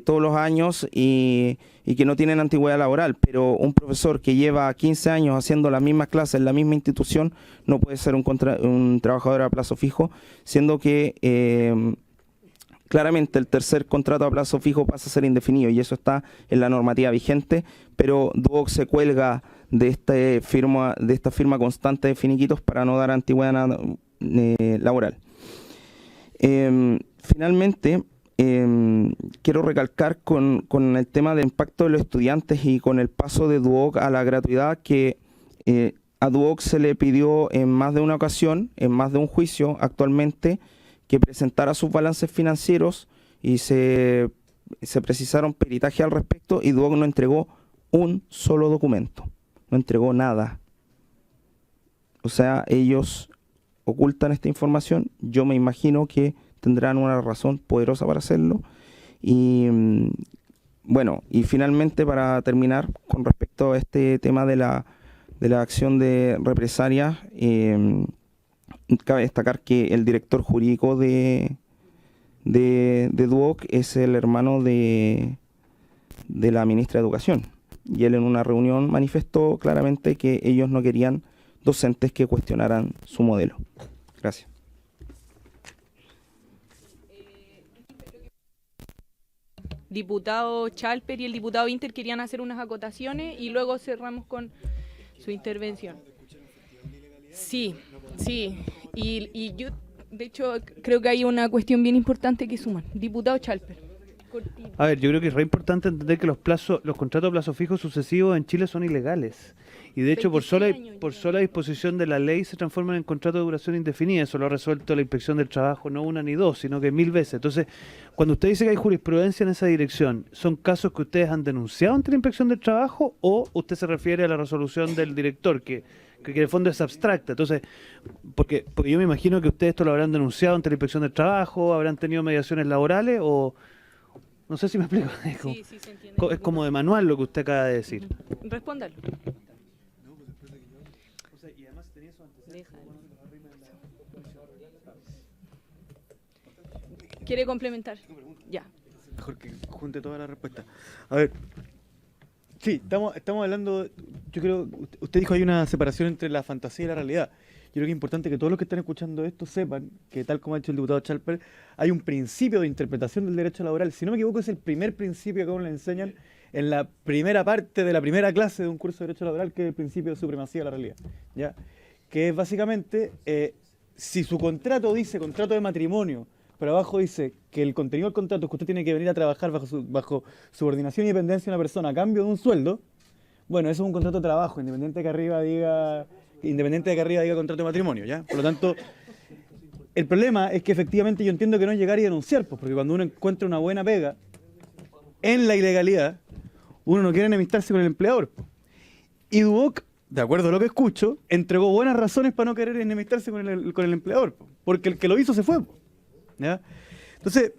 todos los años y que no tienen antigüedad laboral, pero un profesor que lleva 15 años haciendo las mismas clases en la misma institución no puede ser un trabajador a plazo fijo, siendo que claramente el tercer contrato a plazo fijo pasa a ser indefinido y eso está en la normativa vigente, pero Duoc se cuelga de esta firma constante de finiquitos para no dar antigüedad laboral. Finalmente, quiero recalcar con el tema del impacto de los estudiantes y con el paso de Duoc a la gratuidad que a Duoc se le pidió en más de una ocasión, en más de un juicio actualmente, que presentara sus balances financieros y se precisaron peritajes al respecto y Duoc no entregó un solo documento, no entregó nada. O sea, ellos ocultan esta información, yo me imagino que tendrán una razón poderosa para hacerlo. Y bueno, y finalmente para terminar, con respecto a este tema de la acción de represalia, cabe destacar que el director jurídico de Duoc es el hermano de la ministra de Educación. Y él en una reunión manifestó claramente que ellos no querían docentes que cuestionaran su modelo. Gracias. Diputado Chalper y el diputado Inter querían hacer unas acotaciones y luego cerramos con su intervención. Sí. Y yo, de hecho, creo que hay una cuestión bien importante que suman. Diputado Chalper. Cortito. A ver, yo creo que es re importante entender que los contratos a plazo fijo sucesivos en Chile son ilegales. Y de hecho, por sola disposición de la ley se transforman en contratos de duración indefinida. Eso lo ha resuelto la Inspección del Trabajo, no una ni dos, sino que 1000 veces. Entonces, cuando usted dice que hay jurisprudencia en esa dirección, ¿son casos que ustedes han denunciado ante la Inspección del Trabajo o usted se refiere a la resolución del director, que en el fondo es abstracta? Entonces, porque yo me imagino que ustedes esto lo habrán denunciado ante la Inspección del Trabajo, habrán tenido mediaciones laborales o... No sé si me explico. Sí, se entiende. Es como de manual lo que usted acaba de decir. Respóndalo. ¿Quiere complementar? Ya. Mejor que junte toda la respuesta. A ver, sí, estamos hablando, yo creo, usted dijo hay una separación entre la fantasía y la realidad. Yo creo que es importante que todos los que están escuchando esto sepan que, tal como ha dicho el diputado Chalper, hay un principio de interpretación del derecho laboral. Si no me equivoco, es el primer principio que aún le enseñan en la primera parte de la primera clase de un curso de derecho laboral, que es el principio de supremacía de la realidad, ¿ya? Que es básicamente, si su contrato dice contrato de matrimonio, pero abajo dice que el contenido del contrato es que usted tiene que venir a trabajar bajo subordinación y dependencia de una persona a cambio de un sueldo, bueno, eso es un contrato de trabajo, independiente de que arriba diga contrato de matrimonio, ¿ya? Por lo tanto, el problema es que efectivamente yo entiendo que no es llegar y denunciar, pues, porque cuando uno encuentra una buena pega en la ilegalidad, uno no quiere enemistarse con el empleador, pues. Y Duoc, de acuerdo a lo que escucho, entregó buenas razones para no querer enemistarse con el empleador, pues, porque el que lo hizo se fue, pues, ¿ya? Entonces,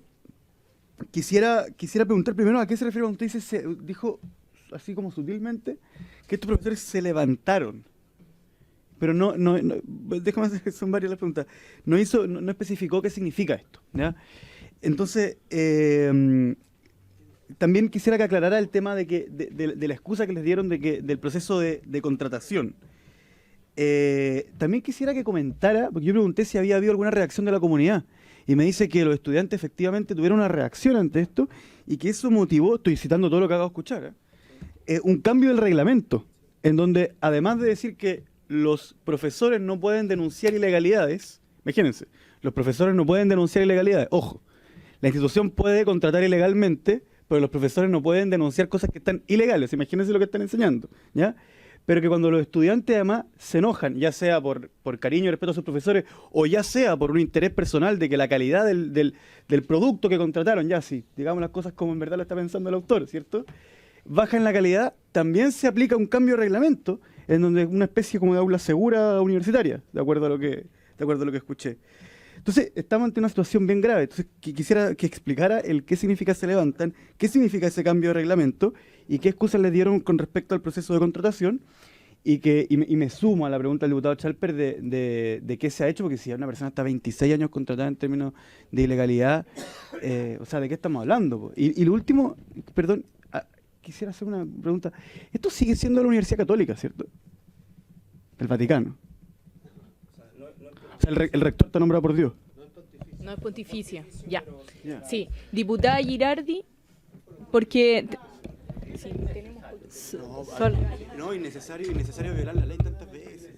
quisiera preguntar primero a qué se refiere cuando usted dijo así como sutilmente que estos profesores se levantaron. Pero no, déjame hacer, son varias las preguntas. No especificó qué significa esto, ¿ya? Entonces, también quisiera que aclarara el tema de la excusa que les dieron del proceso de contratación. También quisiera que comentara, porque yo pregunté si había habido alguna reacción de la comunidad, y me dice que los estudiantes efectivamente tuvieron una reacción ante esto, y que eso motivó, estoy citando todo lo que acabo de escuchar, un cambio del reglamento, en donde además de decir que los profesores no pueden denunciar ilegalidades, imagínense, los profesores no pueden denunciar ilegalidades, ojo, la institución puede contratar ilegalmente, pero los profesores no pueden denunciar cosas que están ilegales, imagínense lo que están enseñando, ¿ya? Pero que cuando los estudiantes además se enojan, ya sea por cariño y respeto a sus profesores, o ya sea por un interés personal de que la calidad del producto que contrataron, ya sí, digamos las cosas como en verdad lo está pensando el autor, ¿cierto?, baja en la calidad, también se aplica un cambio de reglamento, en donde una especie como de aula segura universitaria, de acuerdo a lo que escuché. Entonces, estamos ante una situación bien grave. Entonces, quisiera que explicara el qué significa se levantan, qué significa ese cambio de reglamento y qué excusas le dieron con respecto al proceso de contratación. Y me sumo a la pregunta del diputado Chalper de qué se ha hecho, porque si una persona está 26 años contratada en términos de ilegalidad, o sea, ¿de qué estamos hablando? Po? Y lo último, perdón, quisiera hacer una pregunta. Esto sigue siendo la Universidad Católica, ¿cierto? El Vaticano. O sea, el rector está nombrado por Dios. No es pontificia, ya. Sí, diputada Girardi, porque... Sí, tenemos... No, innecesario violar la ley tantas veces.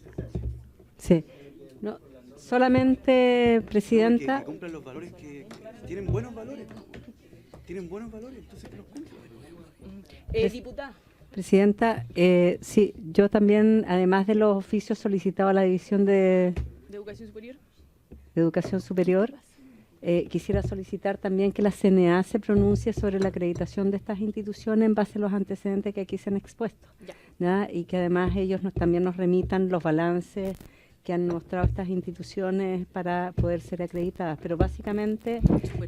Sí. No, solamente, Presidenta... Que cumplan los valores que tienen buenos valores. Tienen buenos valores, entonces que los cumplan. Diputada. Presidenta, sí, yo también, además de los oficios, solicitaba a la División de Educación Superior, quisiera solicitar también que la CNA se pronuncie sobre la acreditación de estas instituciones en base a los antecedentes que aquí se han expuesto, ¿ya? Y que además ellos también nos remitan los balances que han mostrado estas instituciones para poder ser acreditadas. Pero básicamente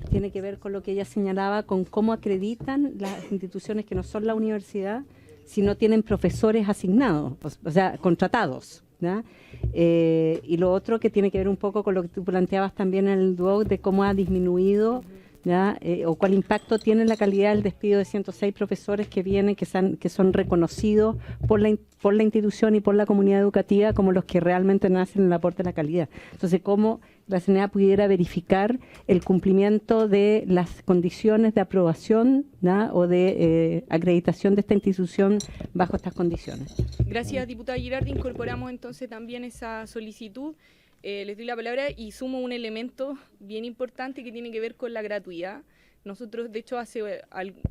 tiene que ver con lo que ella señalaba, con cómo acreditan las instituciones que no son la universidad, si no tienen profesores asignados, o sea, contratados, ¿ya? Y lo otro que tiene que ver un poco con lo que tú planteabas también en el DUOC, de cómo ha disminuido, ¿ya? O cuál impacto tiene en la calidad del despido de 106 profesores que vienen, que son reconocidos por la institución y por la comunidad educativa como los que realmente nacen en el aporte a la calidad. Entonces, cómo la CNA pudiera verificar el cumplimiento de las condiciones de aprobación, ¿ya? O de acreditación de esta institución bajo estas condiciones. Gracias, diputada Girardi. Incorporamos entonces también esa solicitud. Les doy la palabra y sumo un elemento bien importante que tiene que ver con la gratuidad. Nosotros, de hecho, hace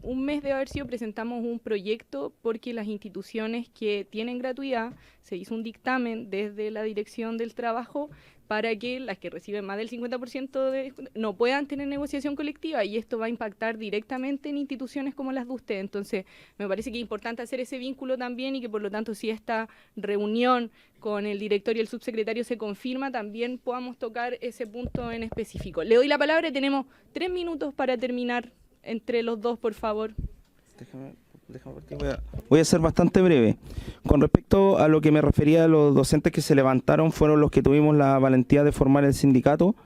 un mes de haber sido presentamos un proyecto porque las instituciones que tienen gratuidad, se hizo un dictamen desde la Dirección del Trabajo para que las que reciben más del 50% no puedan tener negociación colectiva, y esto va a impactar directamente en instituciones como las de usted. Entonces, me parece que es importante hacer ese vínculo también y que, por lo tanto, si esta reunión con el director y el subsecretario se confirma, también podamos tocar ese punto en específico. Le doy la palabra y tenemos 3 minutos para terminar entre los dos, por favor. Voy a ser bastante breve. Con respecto a lo que me refería a los docentes que se levantaron, fueron los que tuvimos la valentía de formar el sindicato,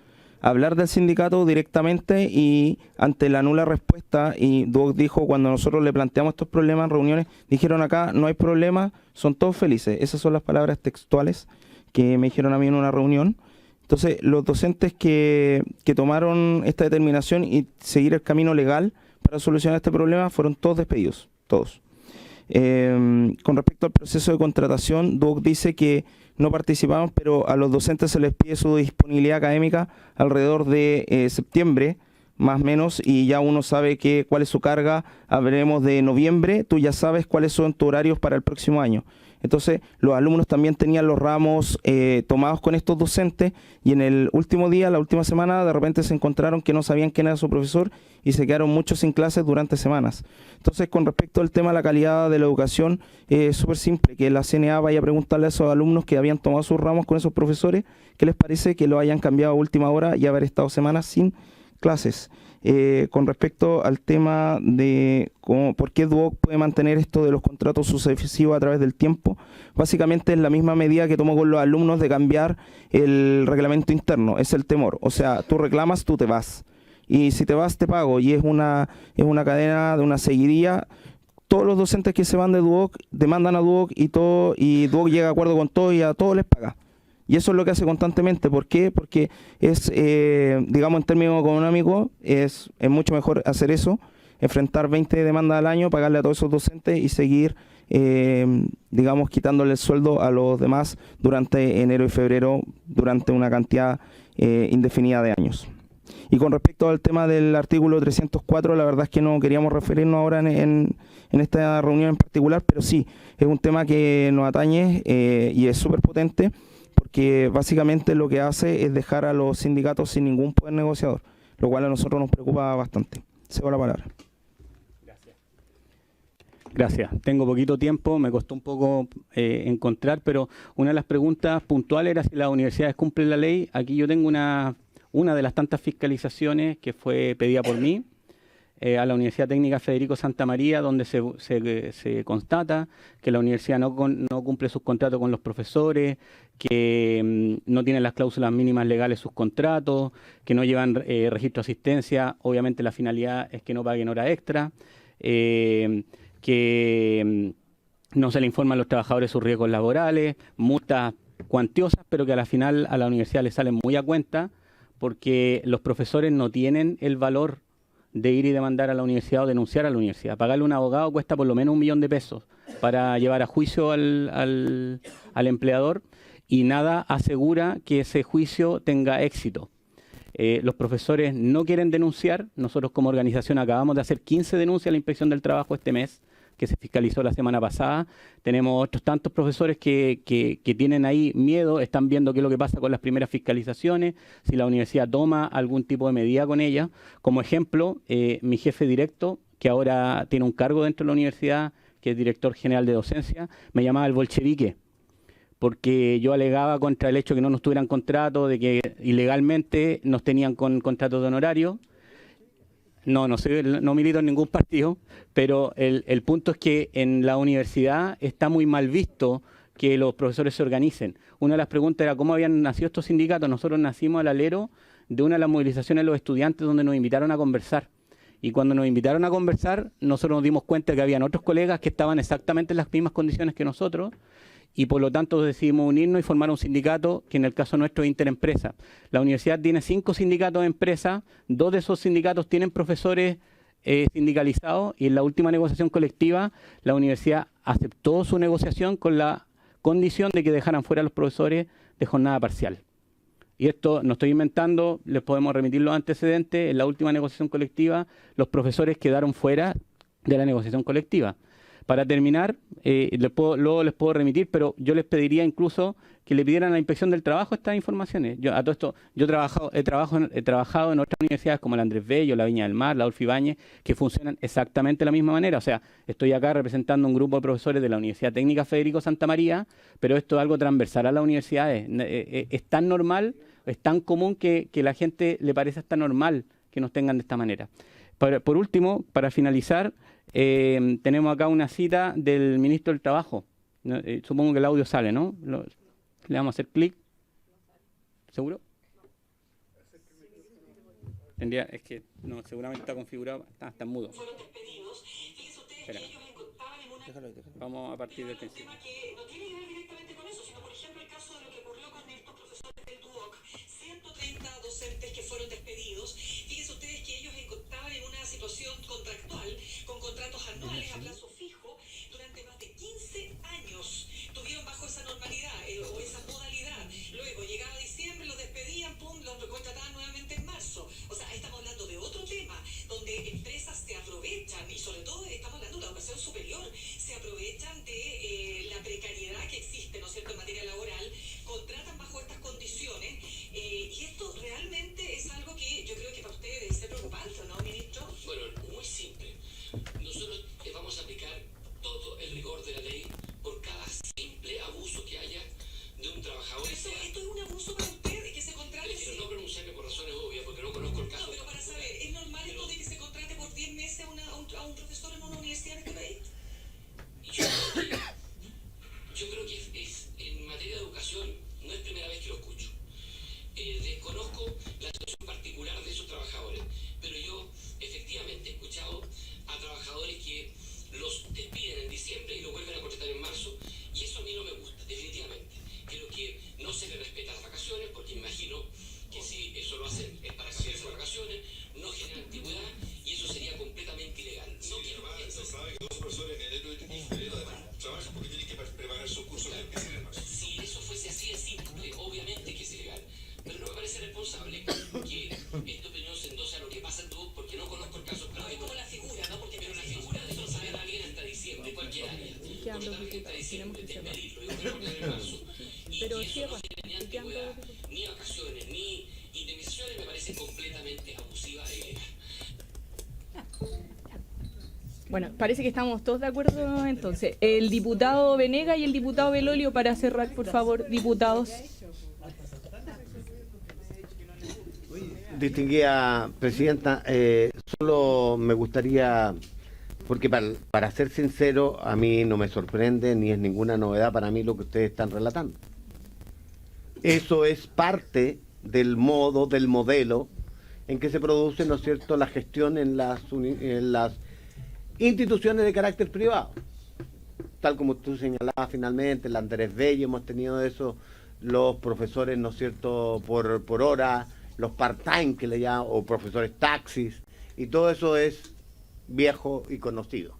hablar del sindicato directamente, y ante la nula respuesta, y Duoc dijo, cuando nosotros le planteamos estos problemas en reuniones, dijeron acá no hay problema, son todos felices. Esas son las palabras textuales que me dijeron a mí en una reunión. Entonces, los docentes que tomaron esta determinación y seguir el camino legal para solucionar este problema fueron todos despedidos. Todos. Con respecto al proceso de contratación, Duoc dice que no participamos, pero a los docentes se les pide su disponibilidad académica alrededor de septiembre, más o menos, y ya uno sabe cuál es su carga. Hablaremos de noviembre, tú ya sabes cuáles son tus horarios para el próximo año. Entonces, los alumnos también tenían los ramos tomados con estos docentes, y en el último día, la última semana, de repente se encontraron que no sabían quién era su profesor y se quedaron muchos sin clases durante semanas. Entonces, con respecto al tema de la calidad de la educación, es súper simple, que la CNA vaya a preguntarle a esos alumnos que habían tomado sus ramos con esos profesores, ¿qué les parece que lo hayan cambiado a última hora y haber estado semanas sin clases? Con respecto al tema de por qué Duoc puede mantener esto de los contratos sucesivos a través del tiempo, básicamente es la misma medida que tomó con los alumnos de cambiar el reglamento interno, es el temor. O sea, tú reclamas, tú te vas, y si te vas te pago, y es una cadena de una seguidilla. todos los docentes que se van de Duoc demandan a Duoc y Duoc llega a acuerdo con todo y a todos les paga. Y eso es lo que hace constantemente. ¿Por qué? Porque es, digamos, en términos económicos, es mucho mejor hacer eso, enfrentar 20 demandas al año, pagarle a todos esos docentes y seguir, digamos, quitándole el sueldo a los demás durante enero y febrero, durante una cantidad indefinida de años. Y con respecto al tema del artículo 304, la verdad es que no queríamos referirnos ahora en esta reunión en particular, pero sí, es un tema que nos atañe y es súper potente, porque básicamente lo que hace es dejar a los sindicatos sin ningún poder negociador, lo cual a nosotros nos preocupa bastante. Cedo la palabra. Gracias. Tengo poquito tiempo, me costó un poco encontrar, pero una de las preguntas puntuales era si las universidades cumplen la ley. Aquí yo tengo una de las tantas fiscalizaciones que fue pedida por mí a la Universidad Técnica Federico Santa María, donde se constata que la universidad no cumple sus contratos con los profesores, que no tienen las cláusulas mínimas legales sus contratos, que no llevan registro de asistencia. Obviamente la finalidad es que no paguen hora extra, que no se le informa a los trabajadores sus riesgos laborales, multas cuantiosas, pero que a la final a la universidad le salen muy a cuenta, porque los profesores no tienen el valor de ir y demandar a la universidad o denunciar a la universidad. Pagarle a un abogado cuesta por lo menos 1 millón de pesos para llevar a juicio al empleador, y nada asegura que ese juicio tenga éxito. Los profesores no quieren denunciar. Nosotros como organización acabamos de hacer 15 denuncias a la Inspección del Trabajo este mes, que se fiscalizó la semana pasada. Tenemos otros tantos profesores que tienen ahí miedo, están viendo qué es lo que pasa con las primeras fiscalizaciones, si la universidad toma algún tipo de medida con ellas. Como ejemplo, mi jefe directo, que ahora tiene un cargo dentro de la universidad, que es director general de docencia, me llamaba el bolchevique, porque yo alegaba contra el hecho de que no nos tuvieran contrato, de que ilegalmente nos tenían con contratos de honorario. No milito en ningún partido, pero el punto es que en la universidad está muy mal visto que los profesores se organicen. Una de las preguntas era cómo habían nacido estos sindicatos. Nosotros nacimos al alero de una de las movilizaciones de los estudiantes donde nos invitaron a conversar. Y cuando nos invitaron a conversar, nosotros nos dimos cuenta que habían otros colegas que estaban exactamente en las mismas condiciones que nosotros, y por lo tanto decidimos unirnos y formar un sindicato que en el caso nuestro es Interempresa. La universidad tiene 5 sindicatos de empresa, 2 de esos sindicatos tienen profesores sindicalizados, y en la última negociación colectiva la universidad aceptó su negociación con la condición de que dejaran fuera a los profesores de jornada parcial. Y esto no estoy inventando, les podemos remitir los antecedentes. En la última negociación colectiva los profesores quedaron fuera de la negociación colectiva. Para terminar, luego les puedo remitir, pero yo les pediría incluso que le pidieran a la Inspección del Trabajo estas informaciones. A todo esto, yo he trabajado en otras universidades como la Andrés Bello, la Viña del Mar, la Adolfo Ibáñez, que funcionan exactamente de la misma manera. O sea, estoy acá representando un grupo de profesores de la Universidad Técnica Federico Santa María, pero esto es algo transversal a las universidades. Es tan normal, es tan común que la gente le parece hasta normal que nos tengan de esta manera. Por último, para finalizar, tenemos acá una cita del ministro del Trabajo. Supongo que el audio sale, ¿no? Le vamos a hacer clic. ¿Seguro? Es que no, seguramente está configurado, está en mudo. Espera. Vamos a partir del principio. No tiene que ver directamente con eso, sino por ejemplo el caso de lo que ocurrió con estos profesores del Duoc. 130 docentes que fueron despedidos. Fíjense ustedes que ellos estaban en una situación contractual, con contratos anuales a plazo fijo, durante más de 15 años. Estuvieron bajo esa normalidad o esa modalidad. Luego llegaba diciembre, los despedían, pum, los contrataban nuevamente en marzo. O sea, estamos hablando de otro tema, donde empresas se aprovechan, y sobre todo estamos hablando de la educación superior, se aprovechan de la precariedad Esta opinión se endosa a lo que pasa en Duoc porque no conozco el caso. Pero es como la figura, ¿no? Porque pero la figura de no saber a alguien hasta diciembre, cualquier área. Quedan dos Hasta diputados, diciembre, tenemos que despedirlo. Yo creo que en marzo. Pero Y sí, eso no tiene ni antigüedad, ni vacaciones, ni indemnizaciones, me parece completamente abusiva e ilegal. Bueno, parece que estamos todos de acuerdo entonces. El diputado Venega y el diputado Belolio para cerrar, por favor, diputados. Distinguida presidenta, solo me gustaría, porque para ser sincero, a mí no me sorprende ni es ninguna novedad para mí lo que ustedes están relatando. Eso es parte del modo, del modelo en que se produce, ¿no es cierto?, la gestión en las instituciones de carácter privado. Tal como tú señalabas finalmente, el Andrés Bello, hemos tenido eso, los profesores, ¿no es cierto?, por hora, los part-time que le llaman, o profesores taxis, y todo eso es viejo y conocido.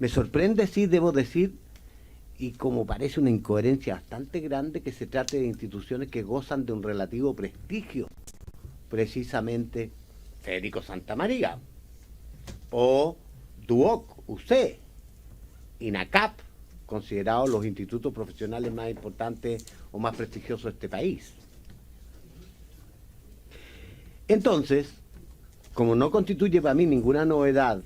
Me sorprende, sí, debo decir, y como parece una incoherencia bastante grande, que se trate de instituciones que gozan de un relativo prestigio, precisamente Federico Santamaría, o Duoc, UC, INACAP, considerados los institutos profesionales más importantes o más prestigiosos de este país. Entonces, como no constituye para mí ninguna novedad,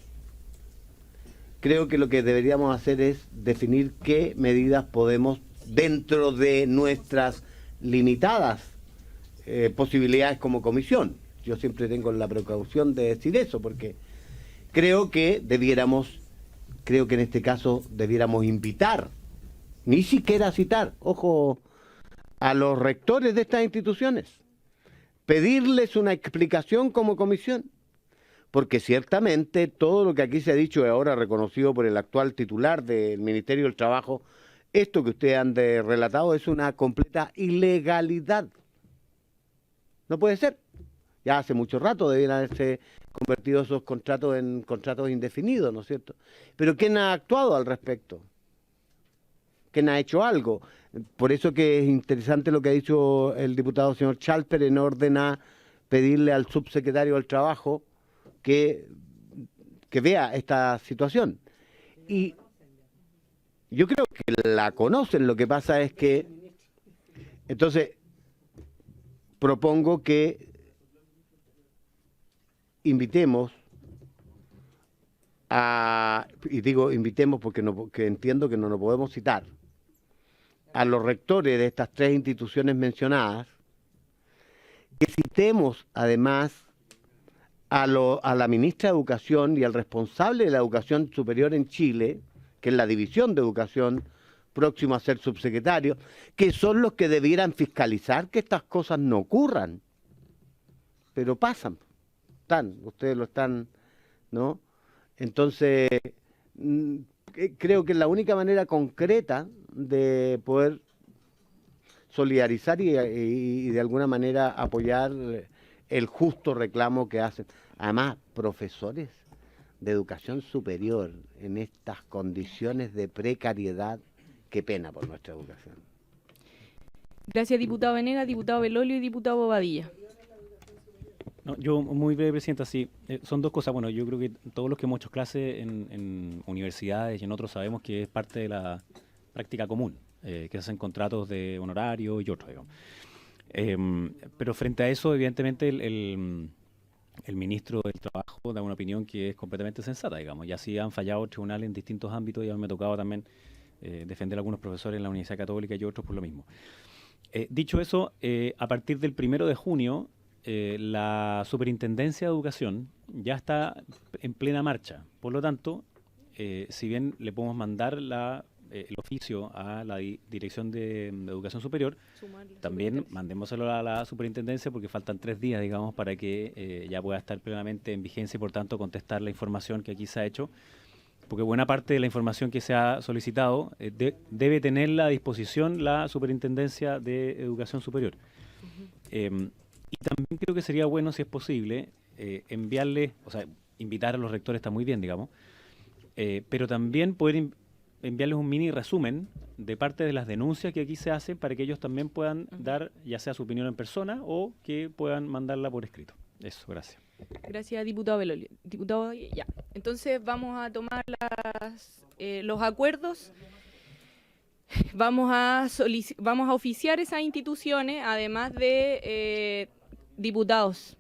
creo que lo que deberíamos hacer es definir qué medidas podemos, dentro de nuestras limitadas posibilidades como comisión. Yo siempre tengo la precaución de decir eso, porque creo que en este caso debiéramos invitar, ni siquiera citar, ojo, a los rectores de estas instituciones, pedirles una explicación como comisión, porque ciertamente todo lo que aquí se ha dicho y ahora reconocido por el actual titular del Ministerio del Trabajo, esto que ustedes han relatado es una completa ilegalidad. No puede ser. Ya hace mucho rato debieran haberse convertido esos contratos en contratos indefinidos, ¿no es cierto? Pero ¿quién ha actuado al respecto? ¿Quién ha hecho algo? Por eso que es interesante lo que ha dicho el diputado señor Chalper en orden a pedirle al subsecretario del Trabajo que vea esta situación. Y yo creo que la conocen, lo que pasa es que, entonces, propongo que invitemos y digo invitemos porque entiendo que no nos podemos citar, a los rectores de estas tres instituciones mencionadas, que citemos además a la ministra de Educación y al responsable de la educación superior en Chile, que es la División de Educación, próximo a ser subsecretario, que son los que debieran fiscalizar que estas cosas no ocurran. Pero pasan, ustedes lo están, ¿no? Entonces, creo que es la única manera concreta de poder solidarizar y de alguna manera apoyar el justo reclamo que hacen. Además, profesores de educación superior en estas condiciones de precariedad, qué pena por nuestra educación. Gracias, diputado Venega, diputado Belolio y diputado Bobadilla. No, yo, muy breve, Presidenta, sí. Son dos cosas. Bueno, yo creo que todos los que hemos hecho clases en universidades y en otros sabemos que es parte de la práctica común, que se hacen contratos de honorario y otros, digamos. Pero frente a eso, evidentemente, el ministro del Trabajo da una opinión que es completamente sensata, digamos. Y así han fallado tribunales en distintos ámbitos y a mí me ha tocado también defender a algunos profesores en la Universidad Católica y otros por lo mismo. Dicho eso, a partir del 1 de junio, la Superintendencia de Educación ya está en plena marcha. Por lo tanto, si bien le podemos mandar el oficio a la Dirección de Educación Superior, también mandémoselo a la Superintendencia porque faltan 3 días, digamos, para que ya pueda estar plenamente en vigencia y, por tanto, contestar la información que aquí se ha hecho. Porque buena parte de la información que se ha solicitado debe tenerla a disposición la Superintendencia de Educación Superior. Y también creo que sería bueno, si es posible, enviarle, o sea, invitar a los rectores está muy bien, digamos, pero también poder enviarles un mini resumen de parte de las denuncias que aquí se hacen para que ellos también puedan dar ya sea su opinión en persona o que puedan mandarla por escrito. Eso, gracias. Gracias, diputado Belolio. Diputado, ya. Entonces vamos a tomar los acuerdos. Vamos a oficiar esas instituciones, además de diputadas.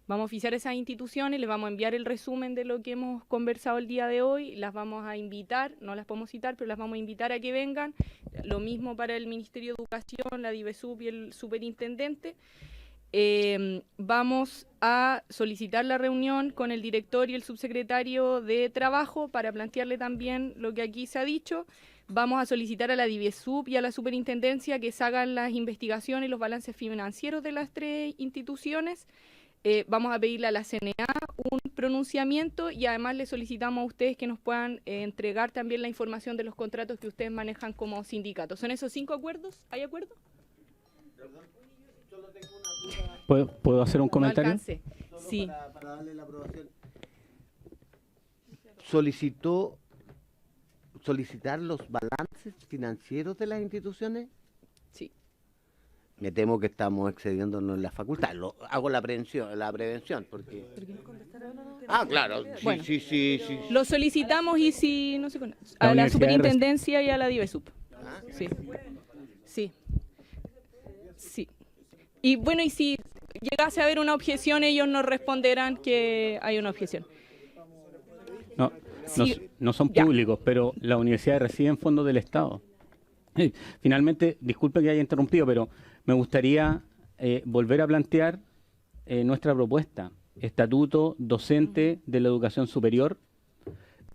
Vamos a oficiar esas instituciones, les vamos a enviar el resumen de lo que hemos conversado el día de hoy, las vamos a invitar, no las podemos citar, pero las vamos a invitar a que vengan. Lo mismo para el Ministerio de Educación, la DIVESUP y el superintendente. Vamos a solicitar la reunión con el director y el subsecretario de Trabajo para plantearle también lo que aquí se ha dicho. Vamos a solicitar a la DIVESUP y a la superintendencia que se hagan las investigaciones y los balances financieros de las tres instituciones. Vamos a pedirle a la CNA un pronunciamiento y además le solicitamos a ustedes que nos puedan entregar también la información de los contratos que ustedes manejan como sindicatos. ¿Son esos 5 acuerdos? ¿Hay acuerdo? ¿Puedo hacer un comentario? No alcancé. Sí. Para darle la aprobación. ¿Solicitar los balances financieros de las instituciones? Sí. Me temo que estamos excediéndonos en la facultad. Hago la prevención, porque... claro. Bueno, Sí. lo solicitamos y si no se conoce. La A la Universidad superintendencia y a la DIVESUP. Sí. Y bueno, y si llegase a haber una objeción, ellos nos responderán que hay una objeción. No son Ya. públicos, pero las universidades reciben fondos del Estado. Finalmente, disculpe que haya interrumpido, pero me gustaría volver a plantear nuestra propuesta. Estatuto docente de la educación superior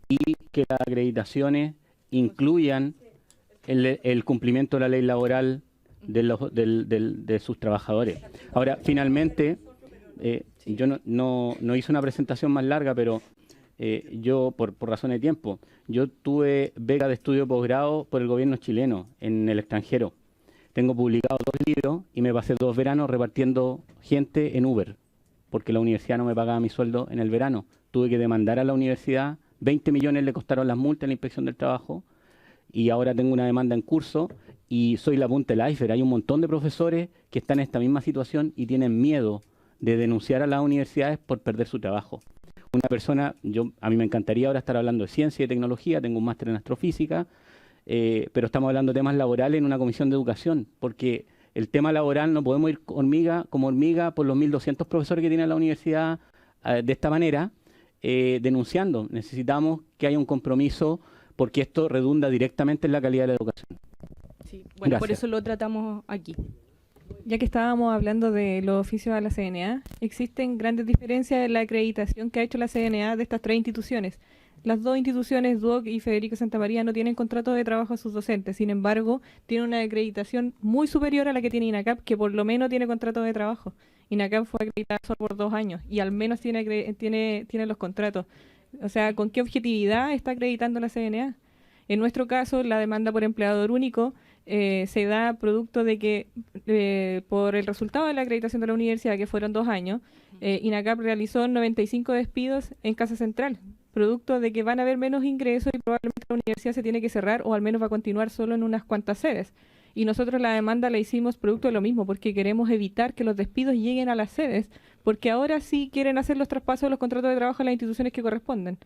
y que las acreditaciones incluyan el cumplimiento de la ley laboral de sus trabajadores. Ahora, finalmente, yo no hice una presentación más larga, pero yo, por razones de tiempo, yo tuve beca de estudio posgrado por el gobierno chileno en el extranjero. Tengo publicado 2 libros y me pasé 2 veranos repartiendo gente en Uber, porque la universidad no me pagaba mi sueldo en el verano. Tuve que demandar a la universidad, 20 millones le costaron las multas en la inspección del trabajo, y ahora tengo una demanda en curso y soy la punta del iceberg. Hay un montón de profesores que están en esta misma situación y tienen miedo de denunciar a las universidades por perder su trabajo. Una persona, a mí me encantaría ahora estar hablando de ciencia y de tecnología, tengo un máster en astrofísica, pero estamos hablando de temas laborales en una comisión de educación, porque el tema laboral no podemos ir como hormiga por los 1.200 profesores que tiene la universidad de esta manera, denunciando. Necesitamos que haya un compromiso porque esto redunda directamente en la calidad de la educación. Sí. Bueno, por Gracias. eso lo tratamos aquí. Ya que estábamos hablando de los oficios a la CNA, existen grandes diferencias en la acreditación que ha hecho la CNA de estas 3 instituciones. Las 2 instituciones, DUOC y Federico Santa María, no tienen contrato de trabajo a sus docentes. Sin embargo, tienen una acreditación muy superior a la que tiene INACAP, que por lo menos tiene contrato de trabajo. INACAP fue acreditada solo por 2 años y al menos tiene los contratos. O sea, ¿con qué objetividad está acreditando la CNA? En nuestro caso, la demanda por empleador único se da producto de que por el resultado de la acreditación de la universidad, que fueron 2 años, INACAP realizó 95 despidos en Casa Central, producto de que van a haber menos ingresos y probablemente la universidad se tiene que cerrar o al menos va a continuar solo en unas cuantas sedes. Y nosotros la demanda la hicimos producto de lo mismo, porque queremos evitar que los despidos lleguen a las sedes, porque ahora sí quieren hacer los traspasos de los contratos de trabajo a las instituciones que corresponden.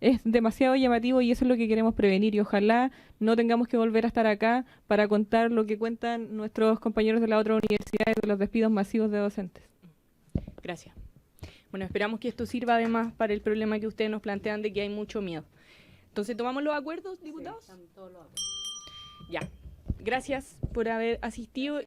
Es demasiado llamativo y eso es lo que queremos prevenir y ojalá no tengamos que volver a estar acá para contar lo que cuentan nuestros compañeros de la otra universidad de los despidos masivos de docentes. Gracias. Bueno, esperamos que esto sirva además para el problema que ustedes nos plantean de que hay mucho miedo. Entonces, ¿tomamos los acuerdos, diputados? Ya. Gracias por haber asistido.